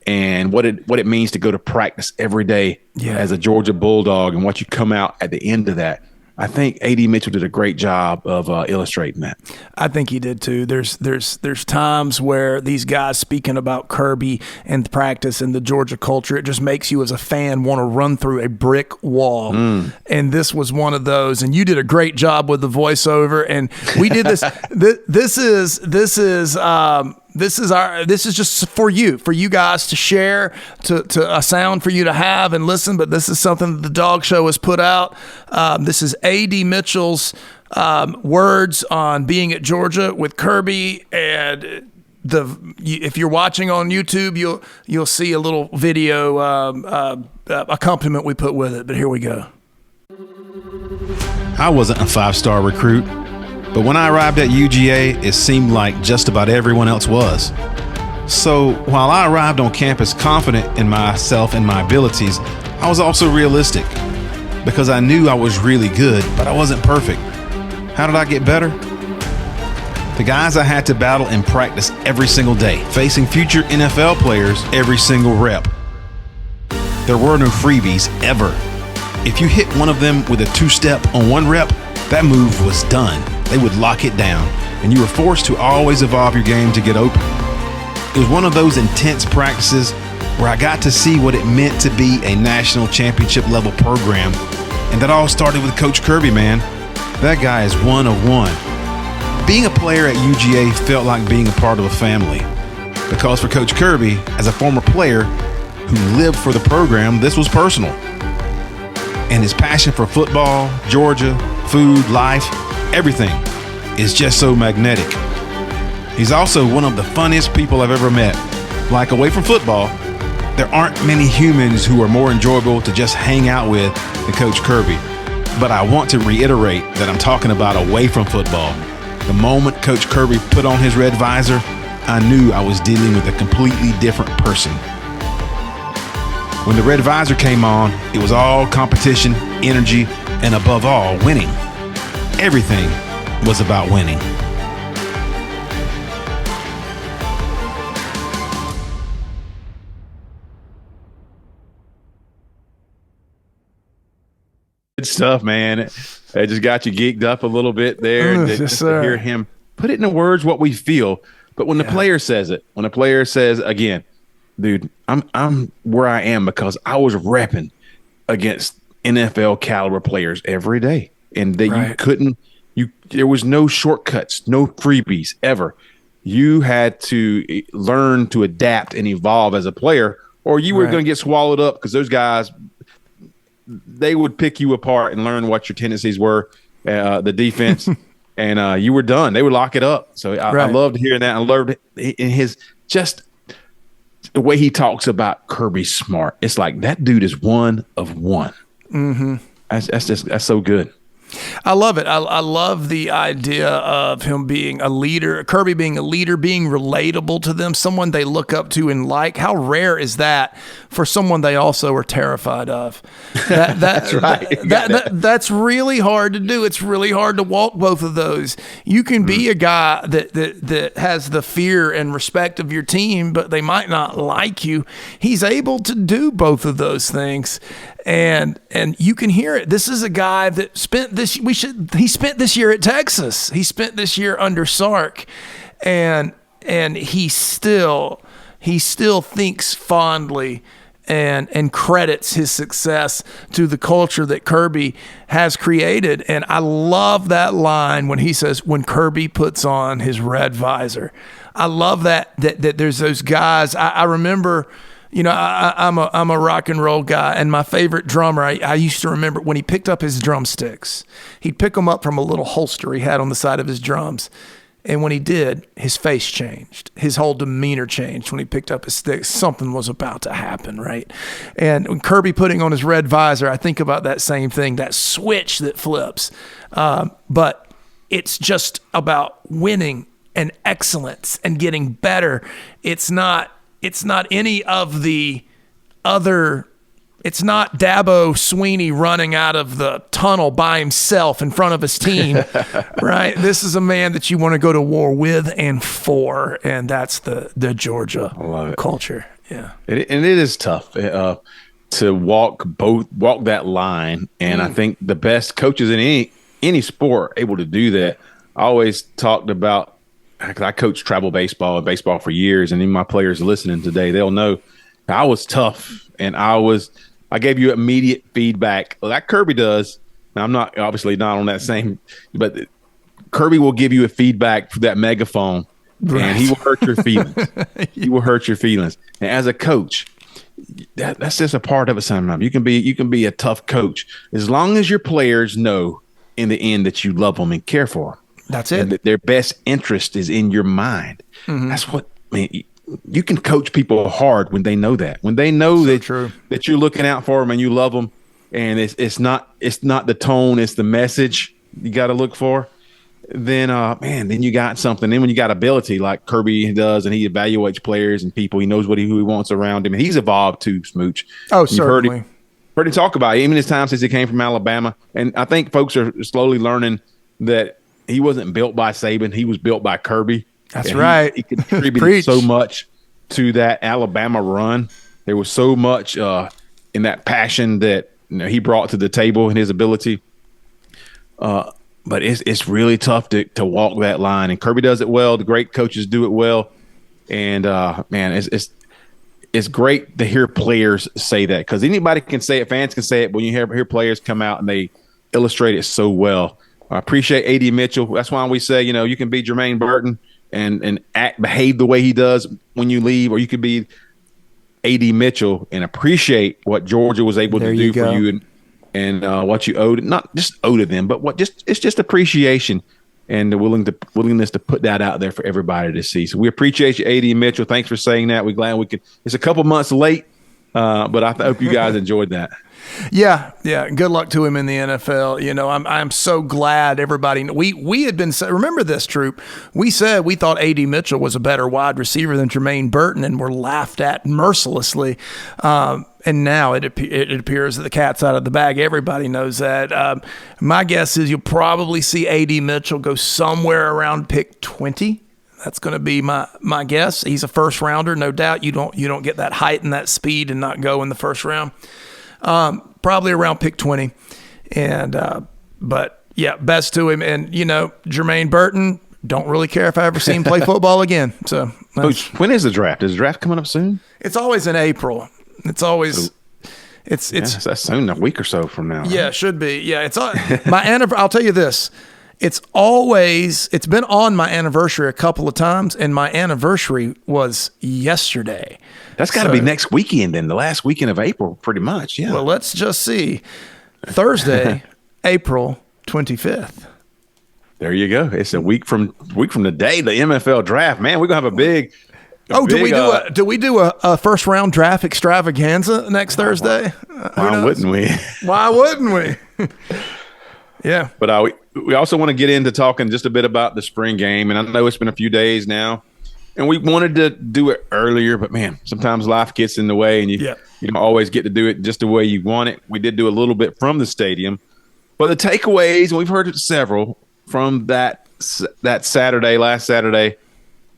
and what it means to go to practice every day as a Georgia Bulldog and what you come out at the end of that. I think A.D. Mitchell did a great job of illustrating that. I think he did too. There's times where these guys speaking about Kirby and practice and the Georgia culture, it just makes you as a fan want to run through a brick wall. And this was one of those. And you did a great job with the voiceover. And we did this. This is just for you guys to share, to a sound for you to have and listen. But this is something that the Dog Show has put out. This is A.D. Mitchell's words on being at Georgia with Kirby, and if you're watching on YouTube, you'll see a little video accompaniment we put with it. But here we go. I wasn't a 5-star recruit. But when I arrived at UGA, it seemed like just about everyone else was. So while I arrived on campus confident in myself and my abilities, I was also realistic because I knew I was really good, but I wasn't perfect. How did I get better? The guys I had to battle in practice every single day, facing future NFL players every single rep. There were no freebies ever. If you hit one of them with a 2-step on one rep, that move was done. They would lock it down, and you were forced to always evolve your game to get open. It was one of those intense practices where I got to see what it meant to be a national championship level program, and that all started with Coach Kirby, man. That guy is one of one. Being a player at UGA felt like being a part of a family, because for Coach Kirby, as a former player who lived for the program, this was personal. And his passion for football, Georgia, food, life, everything is just so magnetic. He's also one of the funniest people I've ever met. Like away from football, there aren't many humans who are more enjoyable to just hang out with than Coach Kirby. But I want to reiterate that I'm talking about away from football. The moment Coach Kirby put on his red visor, I knew I was dealing with a completely different person. When the red visor came on, it was all competition, energy, and above all, winning. Everything was about winning. Good stuff, man. It just got you geeked up a little bit there. Yes, to hear him put it into words what we feel. But when the player says it, when a player says, again, dude, I'm where I am because I was repping against NFL caliber players every day. And that there was no shortcuts, no freebies ever. You had to learn to adapt and evolve as a player, or you were going to get swallowed up because those guys, they would pick you apart and learn what your tendencies were, the defense, and you were done. They would lock it up. So I loved hearing that. I loved in his just the way he talks about Kirby Smart. It's like that dude is one of one. Mm-hmm. That's so good. I love it. I love the idea of him being a leader, Kirby being a leader, being relatable to them, someone they look up to and like. How rare is that for someone they also are terrified of? That's right. That's really hard to do. It's really hard to walk both of those. You can be a guy that has the fear and respect of your team, but they might not like you. He's able to do both of those things. And you can hear it. This is a guy that spent he spent this year at Texas. He spent this year under Sark, and he still thinks fondly and credits his success to the culture that Kirby has created. And I love that line when he says, "When Kirby puts on his red visor." I love that there's those guys. I remember. You know, I'm a rock and roll guy, and my favorite drummer, I used to remember when he picked up his drumsticks, he'd pick them up from a little holster he had on the side of his drums. And when he did, his face changed. His whole demeanor changed when he picked up his sticks. Something was about to happen, right? And when Kirby putting on his red visor, I think about that same thing, that switch that flips. But it's just about winning and excellence and getting better. It's not any of the other. It's not Dabo Sweeney running out of the tunnel by himself in front of his team, right? This is a man that you want to go to war with and for, and that's the Georgia culture. Yeah, and it is tough to walk that line, and I think the best coaches in any sport are able to do that. I always talked about. Because I coached travel baseball and baseball for years, and even my players listening today, they'll know I was tough, and I gave you immediate feedback like Kirby does. Now, I'm not obviously not on that same, but Kirby will give you a feedback through that megaphone, and he will hurt your feelings. He will hurt your feelings. And as a coach, that's just a part of it. Sometimes you can be a tough coach as long as your players know in the end that you love them and care for them. That's it. And that their best interest is in your mind. Mm-hmm. That's what you can coach people hard when they know that. When they know that you're looking out for them and you love them, and it's not the tone, it's the message you got to look for. Then then you got something. Then when you got ability like Kirby does, and he evaluates players and people, he knows who he wants around him, and he's evolved too, Smooch. Oh, certainly. Heard him talk about it, even his time since he came from Alabama, and I think folks are slowly learning that. He wasn't built by Saban. He was built by Kirby. That's right. He contributed so much to that Alabama run. There was so much in that passion that he brought to the table and his ability. But it's really tough to walk that line. And Kirby does it well. The great coaches do it well. And, man, it's great to hear players say that because anybody can say it. Fans can say it. But when you hear players come out and they illustrate it so well. I appreciate A.D. Mitchell. That's why we say, you can be Jermaine Burton and behave the way he does when you leave, or you could be A.D. Mitchell and appreciate what Georgia was able to do for you and what you owed, not just owe to them, but it's just appreciation and the willingness to put that out there for everybody to see. So we appreciate you, A.D. Mitchell. Thanks for saying that. We're glad we could. It's a couple months late, but I hope you guys enjoyed that. Yeah. Good luck to him in the NFL. You know, I'm so glad everybody. We had been, remember this, Troop. We said we thought A.D. Mitchell was a better wide receiver than Jermaine Burton, and were laughed at mercilessly. And now it appears that the cat's out of the bag. Everybody knows that. My guess is you'll probably see A.D. Mitchell go somewhere around pick 20. That's going to be my guess. He's a first rounder, no doubt. You don't get that height and that speed and not go in the first round. Probably around pick 20. And but yeah, best to him. And you know, Jermaine Burton, don't really care if I ever see him play football again. So when is the draft? Is the draft coming up soon? It's always in April. It's always it's that's soon, a week or so from now. Yeah, right? It should be. Yeah, it's my anniversary. I'll tell you this. It's been on my anniversary a couple of times, and my anniversary was yesterday. That's got to be next weekend, then, the last weekend of April, pretty much. Yeah. Well, let's just see. Thursday, April 25th. There you go. It's a week from the day the MFL draft. Man, we're gonna have a big. Do we do a first round draft extravaganza next Thursday? Why wouldn't we? Why wouldn't we? Yeah. But we also want to get into talking just a bit about the spring game. And I know it's been a few days now, and we wanted to do it earlier, but man, sometimes life gets in the way, and you don't always get to do it just the way you want it. We did do a little bit from the stadium, but the takeaways, and we've heard several from that Saturday, last Saturday,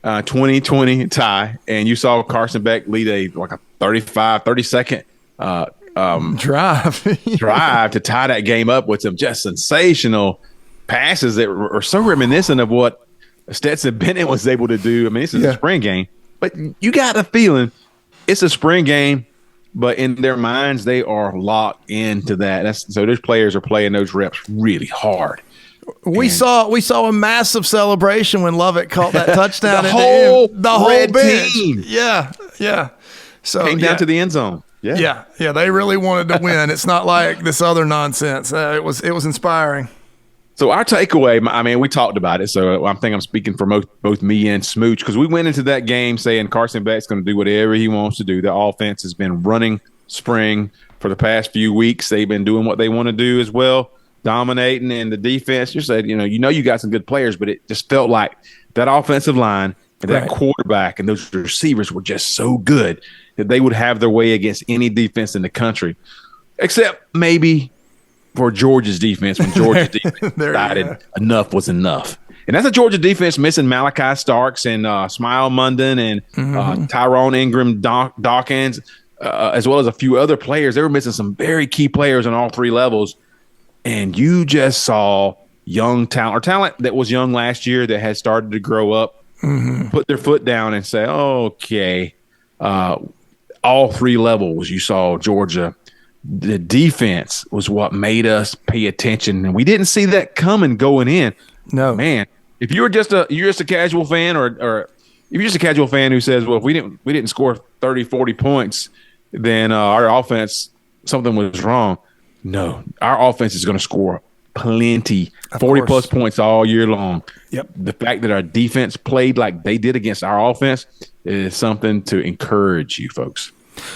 2020 tie, and you saw Carson Beck lead a 30-second drive to tie that game up with some just sensational passes that are so reminiscent of what Stetson Bennett was able to do. I mean, this is a spring game, but you got a feeling it's a spring game, but in their minds, they are locked into that. So those players are playing those reps really hard. We saw a massive celebration when Lovett caught that touchdown. The whole bench. Team. Yeah. So came down to the end zone. Yeah. They really wanted to win. It's not like this other nonsense. It was inspiring. So our takeaway, I mean, we talked about it. So I think I'm speaking for both me and Smooch, because we went into that game saying Carson Beck's going to do whatever he wants to do. The offense has been running spring for the past few weeks. They've been doing what they want to do as well, dominating. And the defense, you said, you got some good players, but it just felt like that offensive line and that quarterback and those receivers were just so good that they would have their way against any defense in the country, except maybe for Georgia's defense, when Georgia's defense decided enough was enough. And that's a Georgia defense missing Malachi Starks and Smile Munden and Tyrone Ingram Dawkins, as well as a few other players. They were missing some very key players on all three levels. And you just saw young talent that was young last year that had started to grow up, put their foot down and say, okay, all three levels you saw Georgia. The defense was what made us pay attention, and we didn't see that coming going in. No, man. If you're just a casual fan, or if you're just a casual fan who says, well, if we didn't score 30, 40 points, then our offense, something was wrong. No, our offense is going to score plenty, 40-plus points all year long. Yep. The fact that our defense played like they did against our offense is something to encourage you folks.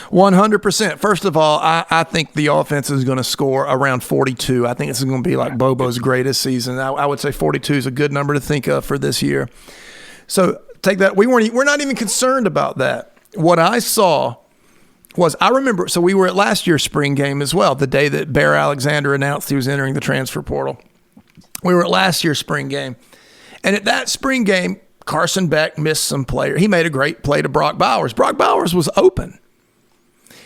100%. First of all, I think the offense is going to score around 42. I think it's going to be like Bobo's greatest season. I would say 42 is a good number to think of for this year. So take that. We're not even concerned about that. What I saw was, I remember, so we were at last year's spring game as well, the day that Bear Alexander announced he was entering the transfer portal. We were at last year's spring game. And at that spring game, Carson Beck missed some player. He made a great play to Brock Bowers. Brock Bowers was open.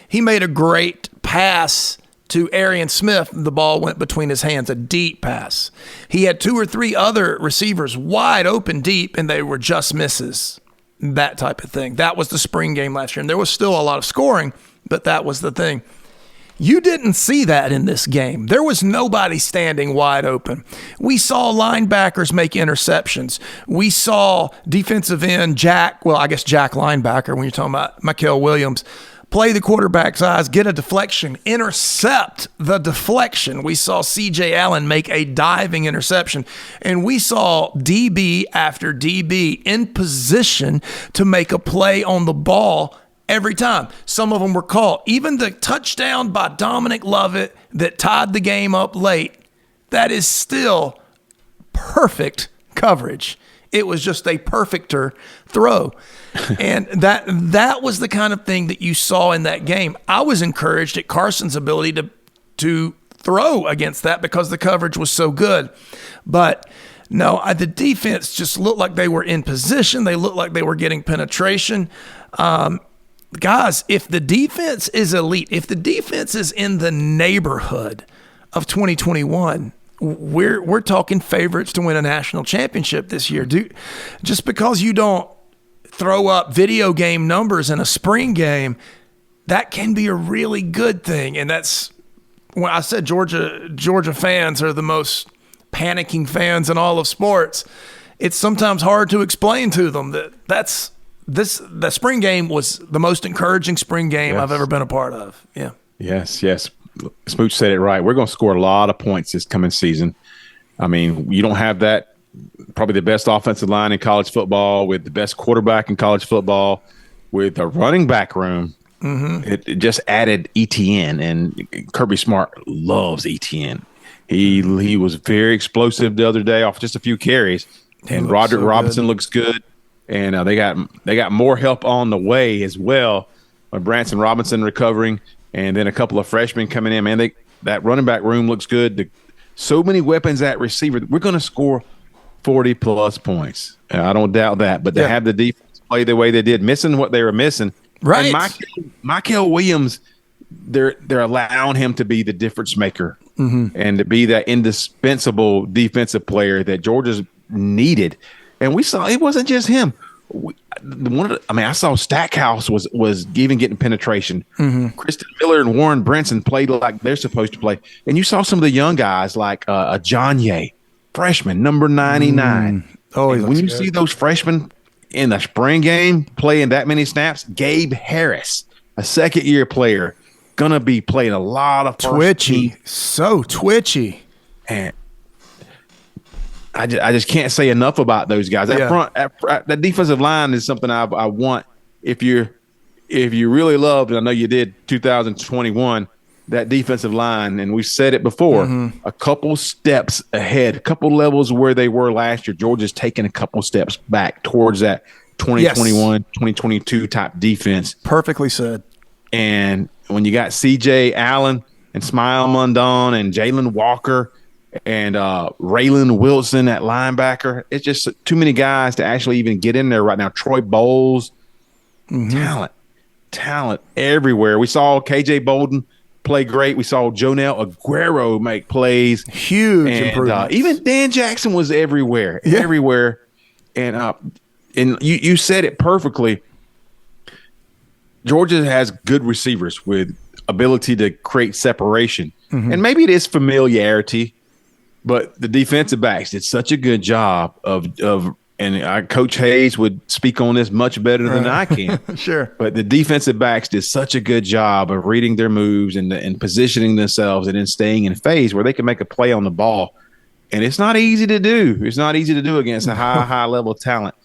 He made a great pass to Arian Smith. The ball went between his hands, a deep pass. He had two or three other receivers wide open deep, and they were just misses. That type of thing. That was the spring game last year. And there was still a lot of scoring, but that was the thing. You didn't see that in this game. There was nobody standing wide open. We saw linebackers make interceptions. We saw defensive end Jack linebacker, when you're talking about Mikael Williams, play the quarterback's eyes, get a deflection, intercept the deflection. We saw C.J. Allen make a diving interception, and we saw DB after DB in position to make a play on the ball Every time. Some of them were caught. Even the touchdown by Dominic Lovett that tied the game up late, that is still perfect coverage. It was just a perfecter throw. And that was the kind of thing that you saw in that game. I was encouraged at Carson's ability to throw against that because the coverage was so good. But no, the defense just looked like they were in position. They looked like they were getting penetration. Guys, if the defense is elite, if the defense is in the neighborhood of 2021, we're talking favorites to win a national championship this year. Just because you don't throw up video game numbers in a spring game, that can be a really good thing. And that's when I said Georgia fans are the most panicking fans in all of sports. It's sometimes hard to explain to them the spring game was the most encouraging spring game I've ever been a part of. Yeah. Yes. Smooch said it right. We're going to score a lot of points this coming season. I mean, you don't have that, probably the best offensive line in college football, with the best quarterback in college football, with a running back room. Mm-hmm. It just added ETN, and Kirby Smart loves ETN. He was very explosive the other day off just a few carries, and Roderick Robinson looks good. And they got more help on the way as well. Branson Robinson recovering, and then a couple of freshmen coming in. Man, that running back room looks good. So many weapons at receiver. We're going to score 40-plus points. I don't doubt that. But to have the defense play the way they did, missing what they were missing. Right. And Michael Williams, they're allowing him to be the difference maker and to be that indispensable defensive player that Georgia's needed. And we saw it wasn't just him. I saw Stackhouse was even getting penetration. Mm-hmm. Kristen Miller and Warren Brinson played like they're supposed to play. And you saw some of the young guys like John Ye, freshman, number 99. When you see those freshmen in the spring game playing that many snaps, Gabe Harris, a second-year player, going to be playing a lot of twitchy. So twitchy. And I just can't say enough about those guys. That defensive line is something I want. If you really loved, and I know you did, 2021, that defensive line, and we said it before, a couple steps ahead, a couple levels where they were last year. Georgia's taking a couple steps back towards that 2021, 2022 type defense. Perfectly said. And when you got C.J. Allen and Smile Mundon and Jalen Walker and Raylan Wilson at linebacker, it's just too many guys to actually even get in there right now. Troy Bowles, talent everywhere. We saw KJ Bolden play great. We saw Jonell Aguero make plays. Huge improvement. Even Dan Jackson was everywhere. And you said it perfectly. Georgia has good receivers with ability to create separation. And maybe it is familiarity, but the defensive backs did such a good job and Coach Hayes would speak on this much better than I can. Sure. But the defensive backs did such a good job of reading their moves and positioning themselves and then staying in phase where they can make a play on the ball. And it's not easy to do. It's not easy to do against a high level talent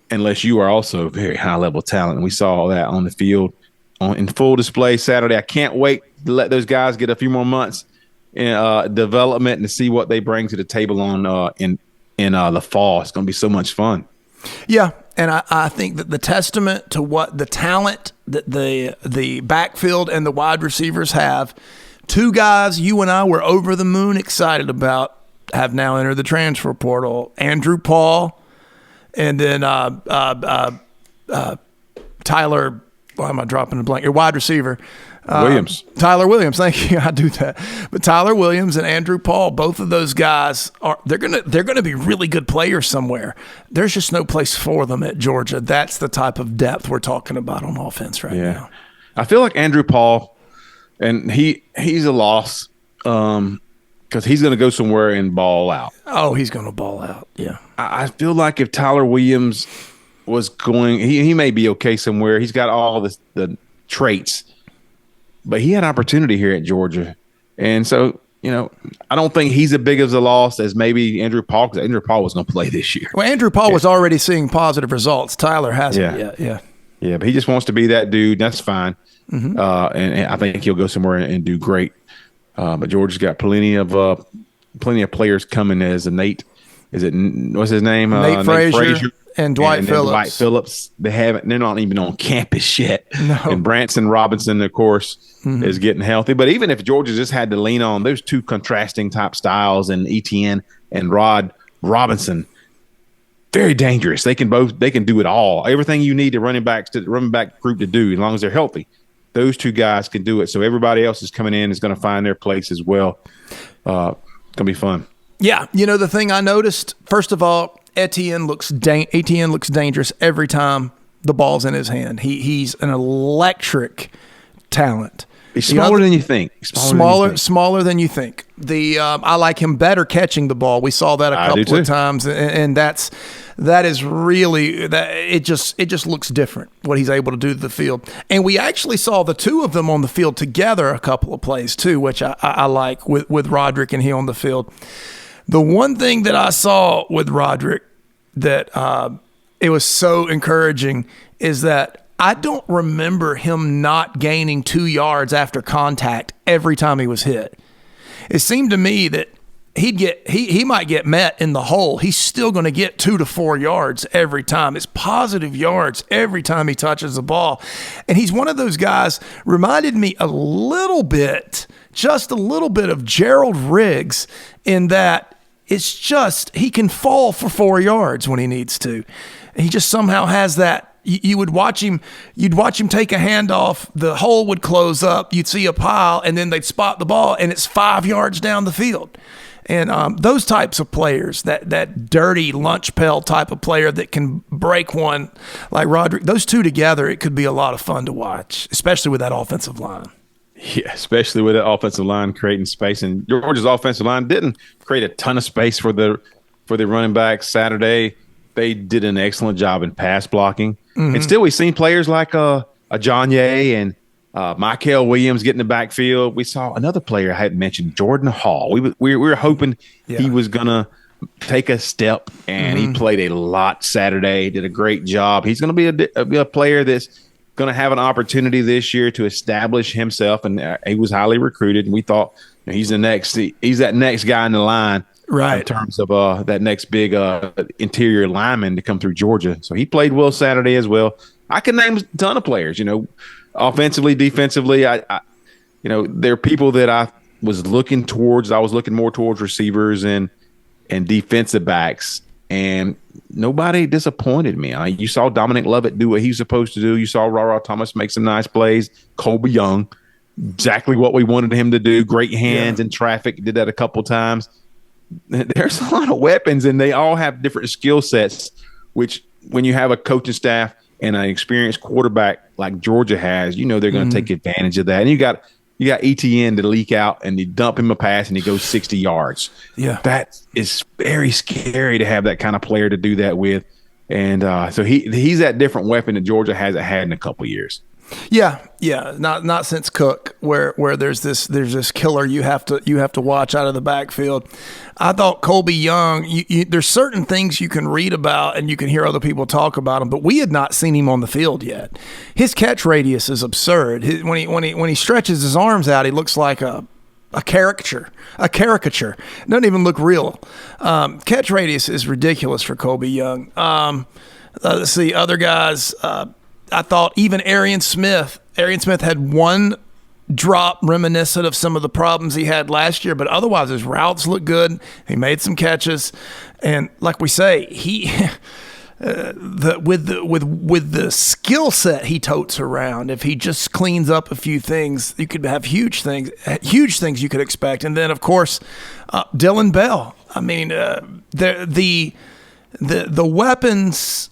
unless you are also very high level talent. And we saw that on the field in full display Saturday. I can't wait to let those guys get a few more months in development and see what they bring to the table in the fall. It's going to be so much fun. Yeah, and I think that the testament to what the talent that the backfield and the wide receivers have, two guys you and I were over the moon excited about have now entered the transfer portal. Andrew Paul and then Tyler, why am I dropping a blank? Your wide receiver. Williams. Tyler Williams, thank you. I do that. But Tyler Williams and Andrew Paul, both of those guys they're gonna be really good players somewhere. There's just no place for them at Georgia. That's the type of depth we're talking about on offense right now. I feel like Andrew Paul, and he's a loss because he's going to go somewhere and ball out. Oh, he's going to ball out. Yeah. I feel like if Tyler Williams was going, he may be okay somewhere. He's got all the traits. But he had opportunity here at Georgia. And so, I don't think he's as big of a loss as maybe Andrew Paul, because Andrew Paul was going to play this year. Well, Andrew Paul was already seeing positive results. Tyler hasn't yet. Yeah. Yeah, but he just wants to be that dude. That's fine. And I think he'll go somewhere and do great. But Georgia's got plenty of players coming as a Nate. What's his name? Nate Frazier and Dwight Phillips. Dwight Phillips. They're not even on campus yet. No. And Branson Robinson, of course, is getting healthy. But even if Georgia just had to lean on those two contrasting type styles and Etienne and Rod Robinson, very dangerous. They can do it all. Everything you need the running back group to do, as long as they're healthy. Those two guys can do it. So everybody else is coming in is going to find their place as well. It's going to be fun. Yeah, the thing I noticed, first of all, Etienne looks dangerous every time the ball's in his hand. He's an electric talent. He's smaller than you think. Smaller than you think. I like him better catching the ball. We saw that a couple of times, and that is really that. It just looks different what he's able to do to the field. And we actually saw the two of them on the field together a couple of plays too, which I like with Roderick and he on the field. The one thing that I saw with Roderick that it was so encouraging is that I don't remember him not gaining 2 yards after contact every time he was hit. It seemed to me that he might get met in the hole. He's still going to get 2 to 4 yards every time. It's positive yards every time he touches the ball. And he's one of those guys, reminded me just a little bit of Gerald Riggs in that it's just he can fall for 4 yards when he needs to. He just somehow has that. You'd watch him take a handoff, the hole would close up, you'd see a pile, and then they'd spot the ball, and it's 5 yards down the field. And those types of players, that dirty lunch pail type of player that can break one like Roderick, those two together, it could be a lot of fun to watch, especially with that offensive line. Yeah, especially with that offensive line creating space. And Georgia's offensive line didn't create a ton of space for the running backs Saturday. They did an excellent job in pass blocking. And still, we've seen players like a John Ye and Michael Williams get in the backfield. We saw another player I hadn't mentioned, Jordan Hall. We were hoping he was going to take a step, and he played a lot Saturday, did a great job. He's going to be a player that's going to have an opportunity this year to establish himself, and he was highly recruited. And we thought he's that next guy in the line. Right. In terms of that next big interior lineman to come through Georgia. So he played well Saturday as well. I can name a ton of players, offensively, defensively. There are people that I was looking towards. I was looking more towards receivers and defensive backs, and nobody disappointed me. You saw Dominic Lovett do what he was supposed to do. You saw Rara Thomas make some nice plays. Colby Young, exactly what we wanted him to do. Great hands in traffic. Did that a couple times. There's a lot of weapons, and they all have different skill sets, which when you have a coaching staff and an experienced quarterback like Georgia has, they're going to take advantage of that. And you got Etienne to leak out, and you dump him a pass, and he goes 60 yards. Yeah. That is very scary to have that kind of player to do that with. And so he's that different weapon that Georgia hasn't had in a couple of years. Yeah, not since Cook, where there's this killer you have to watch out of the backfield. I thought Colby Young. There's certain things you can read about and you can hear other people talk about him, but we had not seen him on the field yet. His catch radius is absurd. When he stretches his arms out, he looks like a caricature. Doesn't even look real. Catch radius is ridiculous for Colby Young. Let's see other guys. I thought even Arian Smith had one drop reminiscent of some of the problems he had last year, but otherwise his routes look good. He made some catches, and like we say, he with the skill set he totes around, if he just cleans up a few things, you could have huge things you could expect. And then of course, Dylan Bell. I mean, the weapons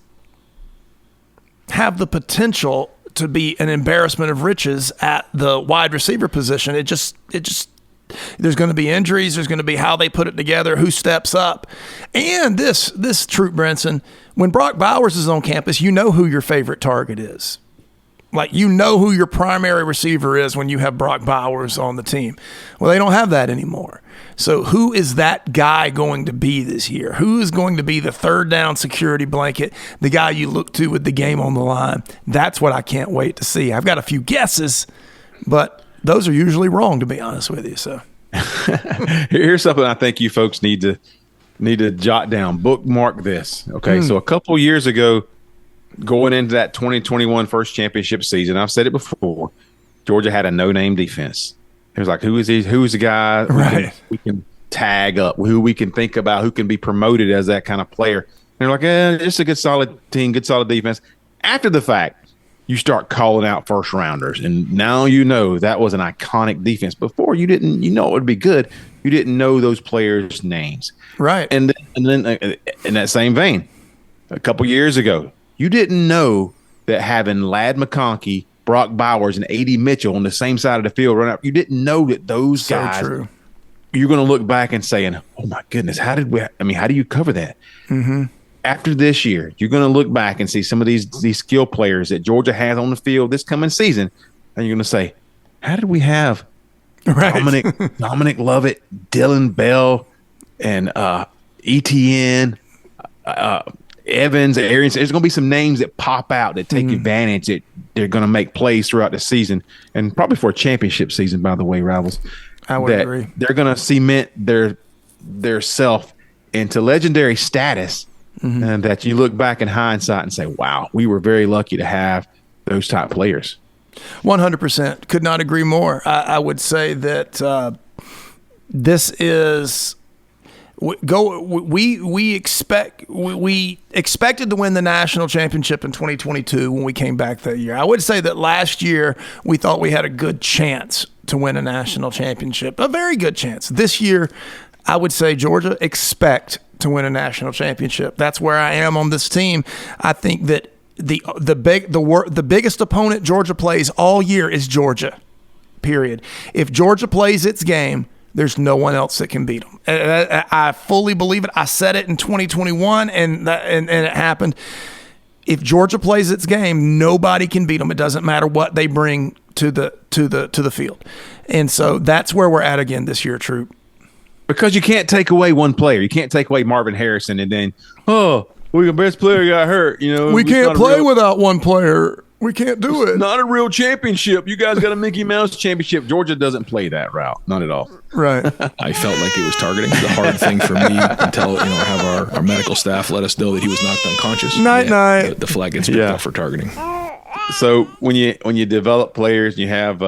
have the potential to be an embarrassment of riches at the wide receiver position. It just there's going to be injuries. There's going to be how they put it together, who steps up. And this Troop Brinson, when Brock Bowers is on campus, you know who your favorite target is. Like, you know who your primary receiver is when you have Brock Bowers on the team. Well, they don't have that anymore. So who is that guy going to be this year? Who is going to be the third down security blanket, the guy you look to with the game on the line? That's what I can't wait to see. I've got a few guesses, but those are usually wrong, to be honest with you. So here's something I think you folks need to jot down. Bookmark this. Okay, so a couple years ago, going into that 2021 first championship season, I've said it before, Georgia had a no-name defense. It was like, who is he? Who's the guy we can tag up, who we can think about, who can be promoted as that kind of player? And they're like, just a good solid team, good solid defense. After the fact, you start calling out first rounders, and now you know that was an iconic defense. Before, you didn't, you know it would be good. You didn't know those players' names. Right. And then in that same vein, a couple years ago, you didn't know that having Ladd McConkey, Brock Bowers, and A.D. Mitchell on the same side of the field run up, you didn't know that those guys, true. You're going to look back and saying, oh my goodness, how do you cover that? Mm-hmm. After this year, you're going to look back and see some of these skill players that Georgia has on the field this coming season, and you're going to say, how did we have Dominic Lovett, Dylan Bell, and ETN, Evans, Arians? There's going to be some names that pop out that take advantage, that they're going to make plays throughout the season, and probably for a championship season, by the way, Rivals. I would agree. They're going to cement their self into legendary status, and that you look back in hindsight and say, wow, we were very lucky to have those type players. 100%. Could not agree more. I would say that this is we expected to win the national championship in 2022 when we came back that year. I would say that last year we thought we had a good chance to win a national championship, a very good chance. This year, I would say Georgia expect to win a national championship. That's where I am on this team. I think that the biggest opponent Georgia plays all year is Georgia. Period. If Georgia plays its game, there's no one else that can beat them. I fully believe it. I said it in 2021, and it happened. If Georgia plays its game, nobody can beat them. It doesn't matter what they bring to the field, and so that's where we're at again this year, Troop. Because you can't take away one player. You can't take away Marvin Harrison and then, the best player got hurt. You know, we can't play without one player. We can't do it. Not a real championship. You guys got a Mickey Mouse championship. Georgia doesn't play that route. Not at all. Right. I felt like it was targeting. The hard thing for me until have our medical staff let us know that he was knocked unconscious. Night. The flag gets picked off for targeting. So when you develop players, you have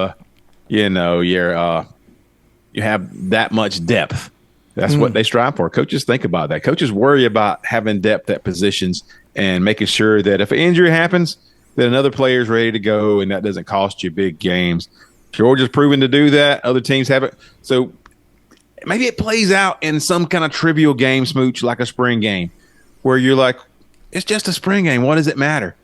you have that much depth. That's what they strive for. Coaches think about that. Coaches worry about having depth at positions and making sure that if an injury happens, that another player is ready to go and that doesn't cost you big games. Georgia's proven to do that. Other teams haven't. So maybe it plays out in some kind of trivial game, Smooch, like a spring game, where you're like, it's just a spring game. What does it matter?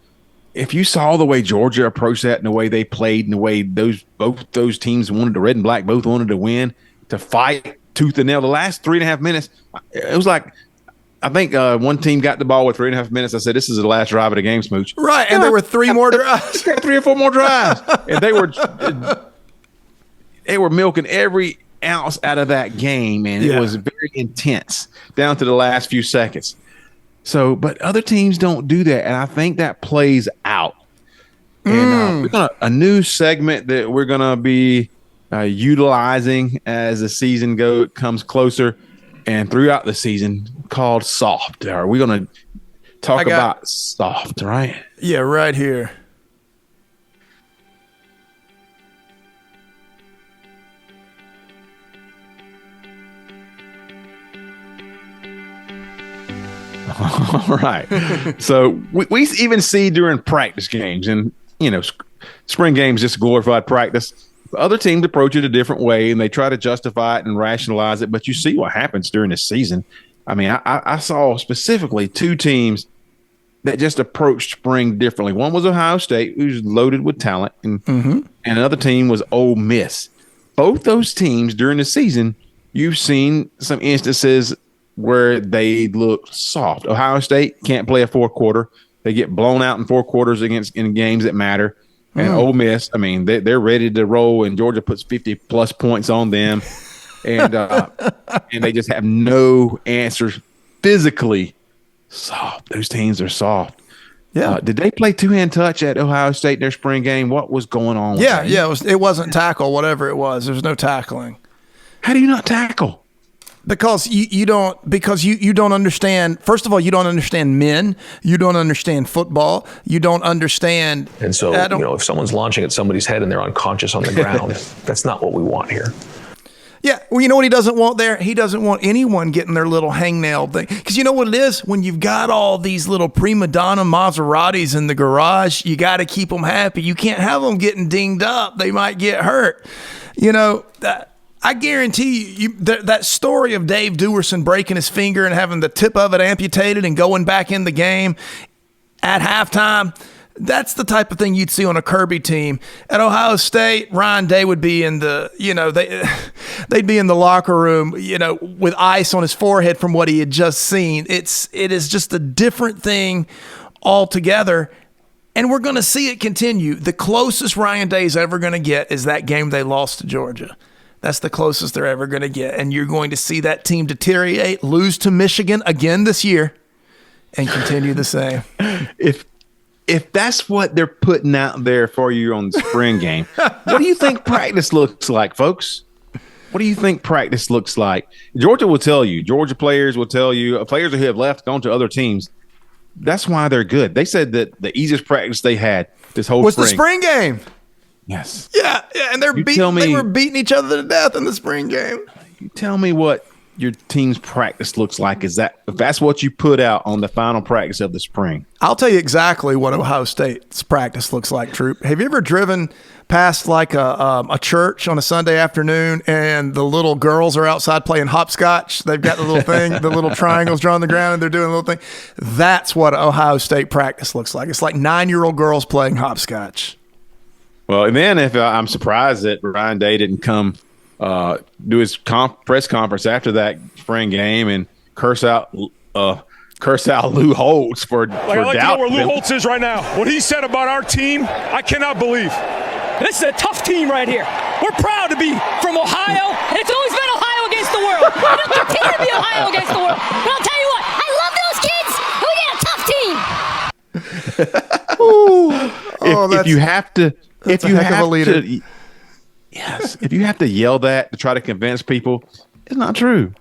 If you saw the way Georgia approached that and the way they played and the way both those teams wanted, the red and black both wanted to win, to fight tooth and nail, the last 3.5 minutes, it was like, I think one team got the ball with 3.5 minutes. I said, this is the last drive of the game, Smooch. Right, and there were 3 more drives. 3 or 4 more drives. And they were milking every ounce out of that game, and it was very intense down to the last few seconds. So, but other teams don't do that, and I think that plays out. And we're gonna a new segment that we're gonna be utilizing as the season comes closer and throughout the season, called Soft. Are we going to talk about Soft, right? Yeah, right here. All right. So we even see during practice games, and spring games just glorified practice. Other teams approach it a different way, and they try to justify it and rationalize it. But you see what happens during the season. I mean, I saw specifically 2 teams that just approached spring differently. One was Ohio State, who's loaded with talent, and another team was Ole Miss. Both those teams during the season, you've seen some instances where they look soft. Ohio State can't play a fourth quarter. They get blown out in 4 quarters in games that matter. And Ole Miss, I mean, they're ready to roll, and Georgia puts 50-plus points on them, and they just have no answers. Physically soft. Those teams are soft. Yeah. Did they play two-hand touch at Ohio State in their spring game? What was going on? Yeah. It wasn't tackle, whatever it was. There was no tackling. How do you not tackle? Because you don't understand. First of all, you don't understand men. You don't understand football. You don't understand. And so, if someone's launching at somebody's head and they're unconscious on the ground, that's not what we want here. Yeah, well, you know what he doesn't want there? He doesn't want anyone getting their little hangnail thing. Because you know what it is? When you've got all these little prima donna Maseratis in the garage, you got to keep them happy. You can't have them getting dinged up. They might get hurt. I guarantee you that story of Dave Duerson breaking his finger and having the tip of it amputated and going back in the game at halftime, that's the type of thing you'd see on a Kirby team. At Ohio State, Ryan Day would be in the, they'd be in the locker room, with ice on his forehead from what he had just seen. It is just a different thing altogether. And we're going to see it continue. The closest Ryan Day is ever going to get is that game they lost to Georgia. That's the closest they're ever going to get. And you're going to see that team deteriorate, lose to Michigan again this year, and continue the same. If that's what they're putting out there for you on the spring game, what do you think practice looks like, folks? What do you think practice looks like? Georgia will tell you. Georgia players will tell you. Players who have left, gone to other teams. That's why they're good. They said that the easiest practice they had this whole was spring. the spring game. Yes. Yeah, and they were beating each other to death in the spring game. You tell me what your team's practice looks like. If that's what you put out on the final practice of the spring? I'll tell you exactly what Ohio State's practice looks like, Troop. Have you ever driven past like a church on a Sunday afternoon and the little girls are outside playing hopscotch? They've got the little thing, the little triangles drawn on the ground, and they're doing a little thing. That's what Ohio State practice looks like. It's like 9-year-old girls playing hopscotch. Well, and then if I'm surprised that Ryan Day didn't come do his press conference after that spring game and curse out Lou Holtz for I'd like to know where Lou Holtz is right now. What he said about our team, I cannot believe. This is a tough team right here. We're proud to be from Ohio. It's always been Ohio against the world. It'll continue to be Ohio against the world. But I'll tell you what, I love those kids, and we got a tough team. If you have to, if you have to, yes, if you have to yell that to try to convince people, it's not true.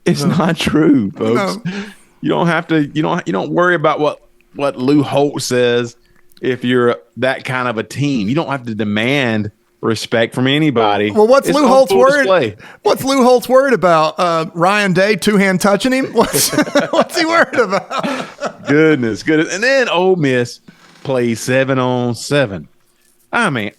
It's not true, folks. No. You don't have to. You don't worry about what Lou Holtz says. If you're that kind of a team, you don't have to demand respect from anybody. Well, what's Lou Holtz worried? What's Lou Holtz worried about? Ryan Day two-hand touching him? What's he worried about? Goodness. And then Ole Miss plays 7-on-7. I mean,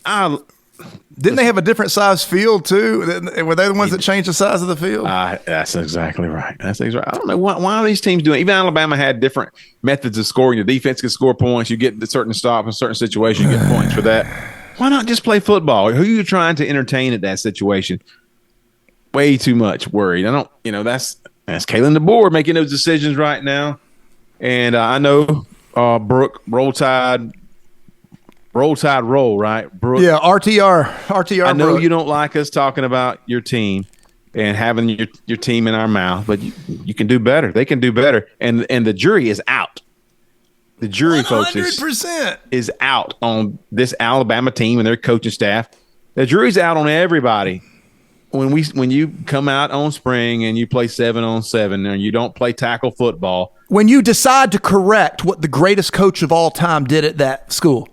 didn't they have a different size field too? Were they the ones that changed the size of the field? That's exactly right. I don't know why are these teams doing. Even Alabama had different methods of scoring. The defense could score points. You get the certain stop in certain situations. You get points for that. Why not just play football? Who are you trying to entertain at that situation? Way too much worried. I don't. That's Kalen DeBoer making those decisions right now. And I know Brooke Roll Tide, right? Brooke. Yeah, RTR. I know Brooke. you don't like us talking about your team and having your team in our mouth, but you can do better. They can do better, and the jury is out. The jury, 100% folks, is out on this Alabama team and their coaching staff. The jury's out on everybody. When you come out on spring and you play 7-on-7 and you don't play tackle football. When you decide to correct what the greatest coach of all time did at that school.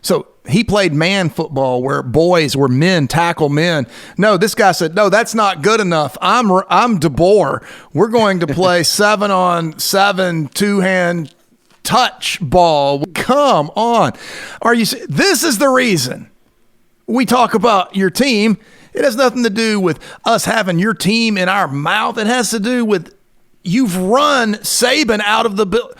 So he played man football where boys were men, tackle men. No, this guy said, no, that's not good enough. I'm DeBoer. We're going to play 7-on-7 two-hand touch ball. Come on. This is the reason we talk about your team. It has nothing to do with us having your team in our mouth. It has to do with you've run Saban out of the bill.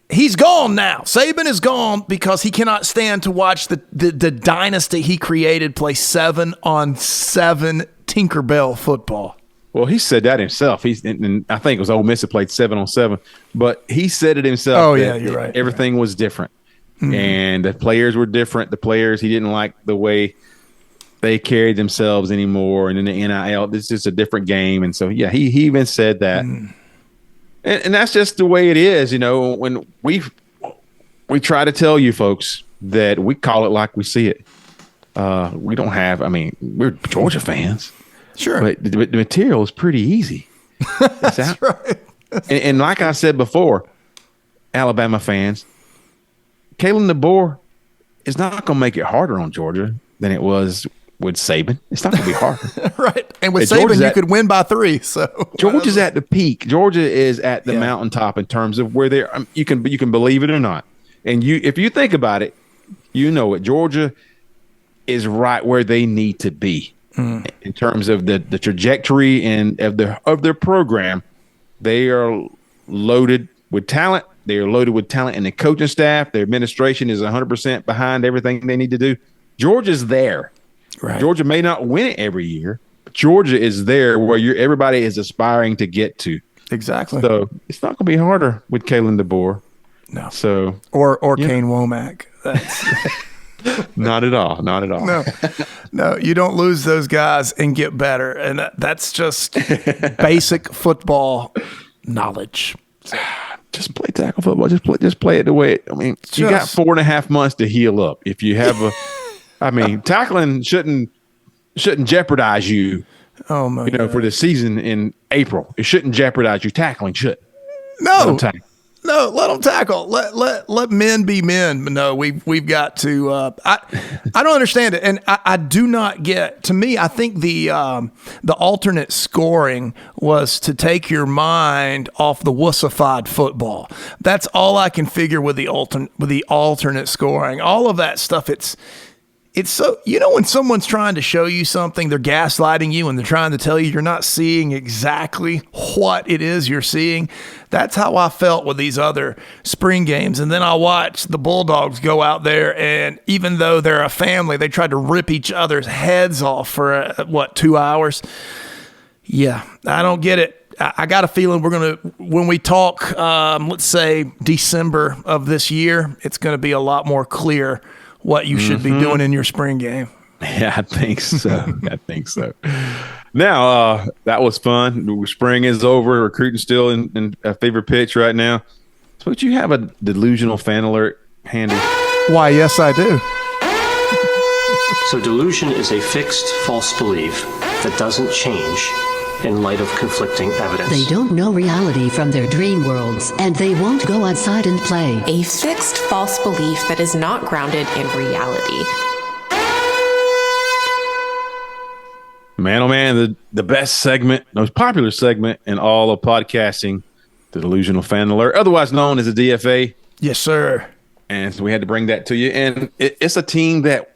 He's gone now. Saban is gone because he cannot stand to watch the dynasty he created play 7-on-7 Tinkerbell football. Well, he said that himself. And I think it was Ole Miss that played 7-on-7, but he said it himself. Oh, yeah, you're right. Everything was different. and the players were different. The players, he didn't like the way they carried themselves anymore. And in the NIL, this is just a different game. And so, yeah, he even said that. And that's just the way it is. When we try to tell you folks that we call it like we see it. We don't have, we're Georgia fans. Sure. But the material is pretty easy. That's right. And like I said before, Alabama fans, Kalen DeBoer is not going to make it harder on Georgia than it was with Saban. It's not going to be harder. Right. And with Saban, you could win by 3. So Georgia's at the peak. Georgia is at the mountaintop in terms of where they're. You can believe it or not. And if you think about it, Georgia is right where they need to be in terms of the trajectory and of their program. They are loaded with talent. They are loaded with talent in the coaching staff. Their administration is 100% behind everything they need to do. Georgia's there. Right. Georgia may not win it every year, but Georgia is there where everybody is aspiring to get to. Exactly. So it's not going to be harder with Kalen DeBoer. No. So or Kane Womack. That's not at all. Not at all. No, you don't lose those guys and get better, and that's just basic football knowledge. So. Just play tackle football. Just play it the way it. You got 4.5 months to heal up. If you have tackling shouldn't jeopardize you. Oh my! For the season in April, it shouldn't jeopardize you. Tackling should. No, let them tackle. Let men be men. But no, we've got to. I don't understand it, and I do not get. To me, I think the alternate scoring was to take your mind off the wussified football. That's all I can figure with the alternate scoring. All of that stuff. It's so, when someone's trying to show you something, they're gaslighting you and they're trying to tell you you're not seeing exactly what it is you're seeing. That's how I felt with these other spring games. And then I watched the Bulldogs go out there, and even though they're a family, they tried to rip each other's heads off for 2 hours. Yeah, I don't get it. I got a feeling when we talk, let's say December of this year, it's going to be a lot more clear what you should be doing in your spring game. Yeah, I think so. Now, that was fun. Spring is over. Recruiting still in a favorite pitch right now. So, would you have a delusional fan alert handy? Why, yes, I do. So delusion is a fixed false belief that doesn't change in light of conflicting evidence. They don't know reality from their dream worlds, and they won't go outside and play. A fixed false belief that is not grounded in reality. Man, oh man, the best segment, most popular segment in all of podcasting, the Delusional Fan Alert, otherwise known as the DFA. Yes, sir. And so we had to bring that to you. And it's a team that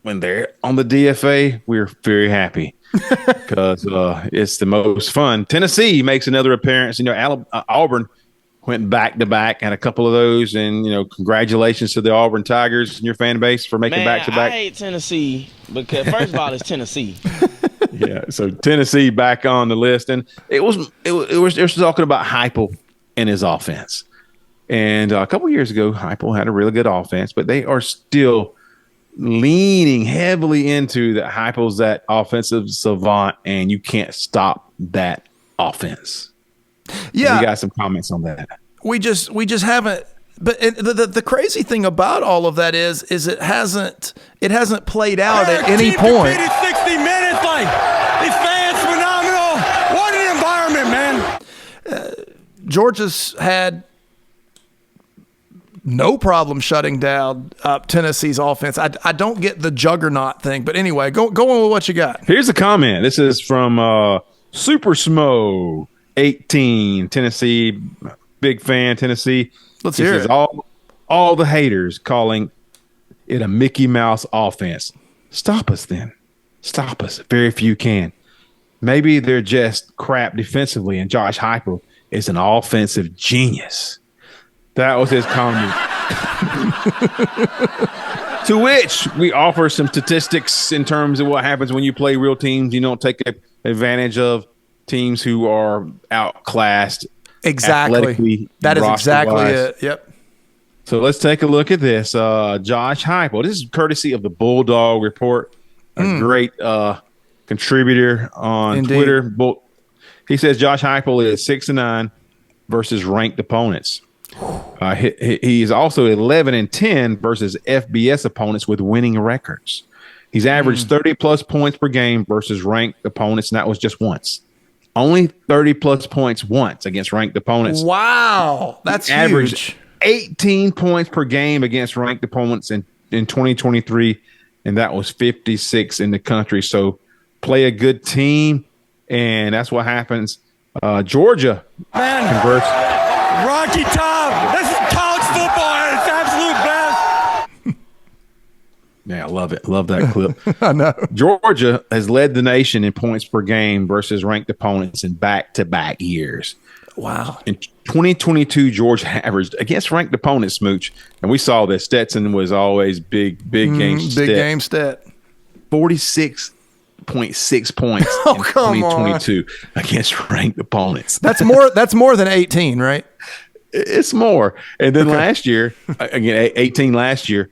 when they're on the DFA, we're very happy. Because it's the most fun. Tennessee makes another appearance. Auburn went back to back, had a couple of those, and congratulations to the Auburn Tigers and your fan base for making back to back. I hate Tennessee because first of all, it's Tennessee. Yeah, so Tennessee back on the list, and it was talking about Huepel and his offense. And a couple years ago, Huepel had a really good offense, but they are still leaning heavily into that. Huepel's that offensive savant, and you can't stop that offense. Yeah, we got some comments on that. We just haven't. But the crazy thing about all of that is it hasn't played out at any point. 60 minutes, these fans phenomenal. What an environment, man. Georgia's had no problem shutting down Tennessee's offense. I don't get the juggernaut thing, but anyway, go on with what you got. Here's a comment. This is from Super Smo 18, Tennessee, big fan, Tennessee. Let's hear it. All the haters calling it a Mickey Mouse offense. Stop us then. Stop us. Very few can. Maybe they're just crap defensively, and Josh Huepel is an offensive genius. That was his comment. To which we offer some statistics in terms of what happens when you play real teams. You don't take advantage of teams who are outclassed. Exactly. That is exactly it. Yep. So let's take a look at this. Josh Heupel. This is courtesy of the Bulldog Report, a great contributor on Twitter. He says Josh Heupel is 6-9 versus ranked opponents. He is also 11-10 versus FBS opponents with winning records. He's averaged 30-plus points per game versus ranked opponents, and that was just once. Only 30-plus points once against ranked opponents. Wow, that's huge. 18 points per game against ranked opponents in 2023, and that was 56 in the country. So play a good team, and that's what happens. Georgia converts. Rocky Top. This is college football at its absolute best. Yeah, I love it. Love that clip. I know. Georgia has led the nation in points per game versus ranked opponents in back-to-back years. Wow. In 2022, Georgia averaged against ranked opponents, Smooch, and we saw that Stetson was always big game stat. Big game stat. 46.6 points in 2022 against ranked opponents. That's more than 18, right? It's more. And then last year, again, 18 last year,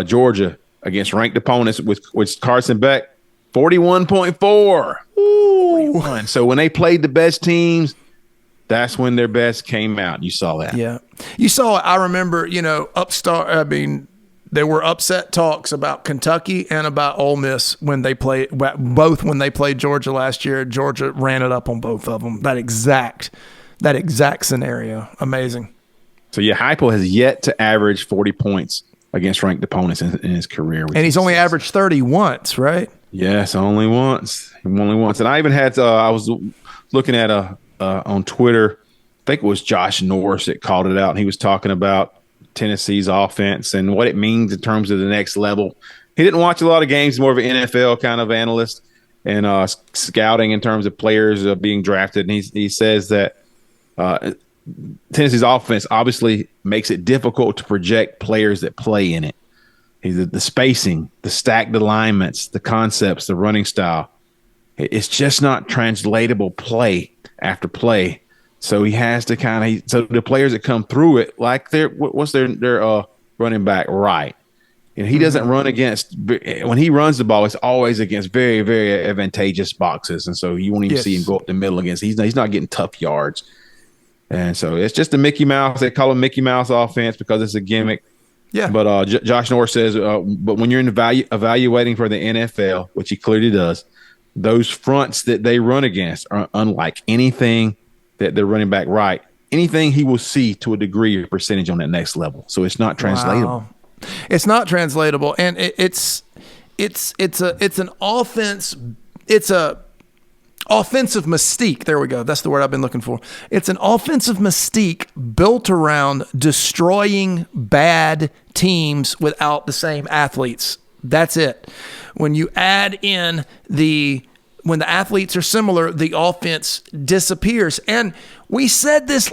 Georgia against ranked opponents with Carson Beck, 41.4. 41. So when they played the best teams, that's when their best came out. You saw that. Yeah. You saw it. I remember, there were upset talks about Kentucky and about Ole Miss when they played Georgia last year. Georgia ran it up on both of them. That exact scenario. Amazing. So Heupel has yet to average 40 points against ranked opponents in his career. And he's only averaged 30 once, right? Yes, only once. Only once. And I even had I was looking at on Twitter, I think it was Josh Norris that called it out, and he was talking about Tennessee's offense and what it means in terms of the next level. He didn't watch a lot of games, more of an NFL kind of analyst and scouting in terms of players being drafted. And he says that Tennessee's offense obviously makes it difficult to project players that play in it. The spacing, the stacked alignments, the concepts, the running style. It's just not translatable play after play. So he has to so the players that come through it, like their running back, right? And he doesn't run against, when he runs the ball, it's always against very, very advantageous boxes. And so you won't even see him go up the middle against, he's not getting tough yards. And so it's just a Mickey Mouse. They call him Mickey Mouse offense because it's a gimmick. Yeah. But Josh Norris says, but when you're evaluating for the NFL, which he clearly does, those fronts that they run against are unlike anything that they're running back right. Anything he will see to a degree or percentage on that next level. So it's not translatable. Wow. It's not translatable, and it's an offense. It's a offensive mystique. There we go. That's the word I've been looking for. It's an offensive mystique built around destroying bad teams without the same athletes. That's it. When you add in when the athletes are similar, the offense disappears. And we said this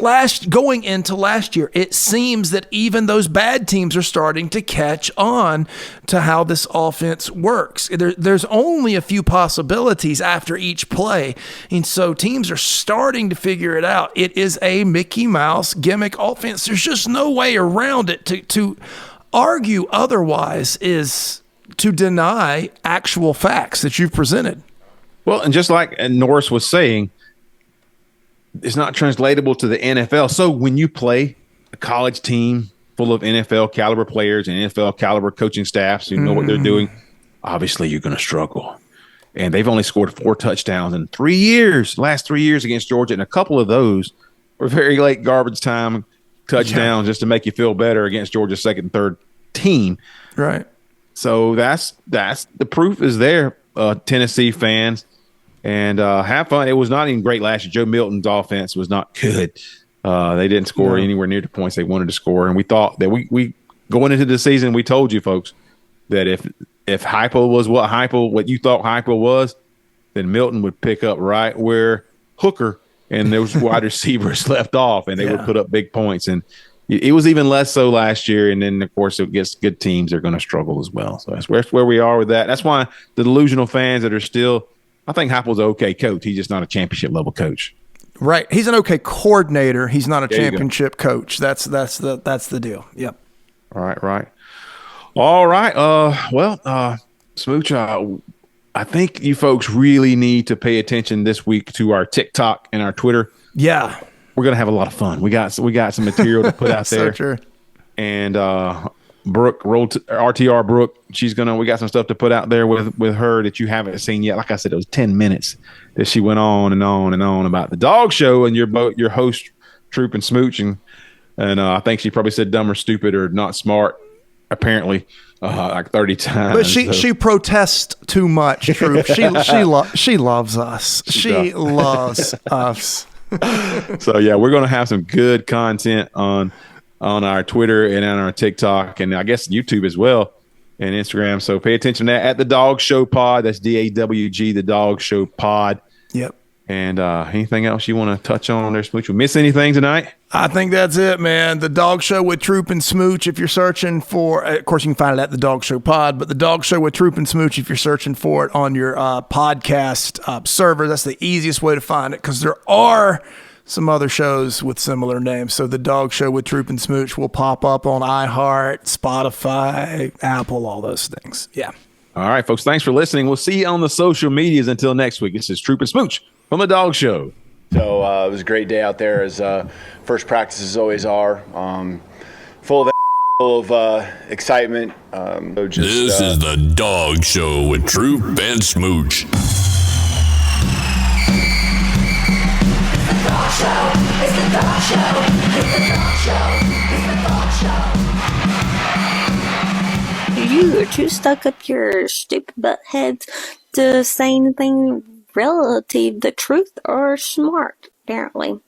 going into last year. It seems that even those bad teams are starting to catch on to how this offense works. There's only a few possibilities after each play. And so teams are starting to figure it out. It is a Mickey Mouse gimmick offense. There's just no way around it. To argue otherwise is to deny actual facts that you've presented. Well, and just like Norris was saying, it's not translatable to the NFL. So when you play a college team full of NFL caliber players and NFL caliber coaching staffs who know what they're doing, obviously you're going to struggle. And they've only scored 4 touchdowns in last 3 years against Georgia. And a couple of those were very late garbage time touchdowns just to make you feel better against Georgia's second and third team. Right. So that's the proof is there, Tennessee fans. And have fun. It was not even great last year. Joe Milton's offense was not good. They didn't score anywhere near the points they wanted to score. And we thought that we going into the season, we told you folks that if Huepel was what you thought Huepel was, then Milton would pick up right where Hooker and those wide receivers left off, and they would put up big points. And it was even less so last year. And then, of course, it gets good teams. They're going to struggle as well. So that's where we are with that. That's why the delusional fans that are still – I think Heupel's an okay coach. He's just not a championship level coach. Right. He's an okay coordinator. He's not a championship coach. That's the deal. Yep. Right. All right. Smooch, I think you folks really need to pay attention this week to our TikTok and our Twitter. Yeah. We're going to have a lot of fun. We got some material to put out there. So true. And Brooke, RTR Brooke, we got some stuff to put out there with her that you haven't seen yet. Like I said, it was 10 minutes that she went on and on and on about the dog show and your host, Trou and Smooch. And I think she probably said dumb or stupid or not smart, apparently, like 30 times. But she protests too much, Trou. She loves us. She loves us. So, yeah, we're going to have some good content on our Twitter and on our TikTok and I guess YouTube as well and Instagram. So pay attention to that at the Dog Show Pod. That's DAWG, the Dog Show Pod. Yep. And anything else you want to touch on there, Smooch? We miss anything tonight? I think that's it, man. The Dog Show with Trou and Smooch. If you're searching for, of course, you can find it at the Dog Show Pod, but the Dog Show with Trou and Smooch, if you're searching for it on your podcast server, that's the easiest way to find it because there are some other shows with similar names. So the Dog Show with Trou and Smooch will pop up on iHeart, Spotify, Apple, all those things. Yeah. All right, folks. Thanks for listening. We'll see you on the social medias until next week. This is Trou and Smooch from the Dog Show. So it was a great day out there, as first practices always are. Full of excitement. This is the Dog Show with Trou and Smooch. It's the dog show. It's the dog show. It's the dog show. You are too stuck up your stupid butt heads to say anything relative to truth or smart, apparently.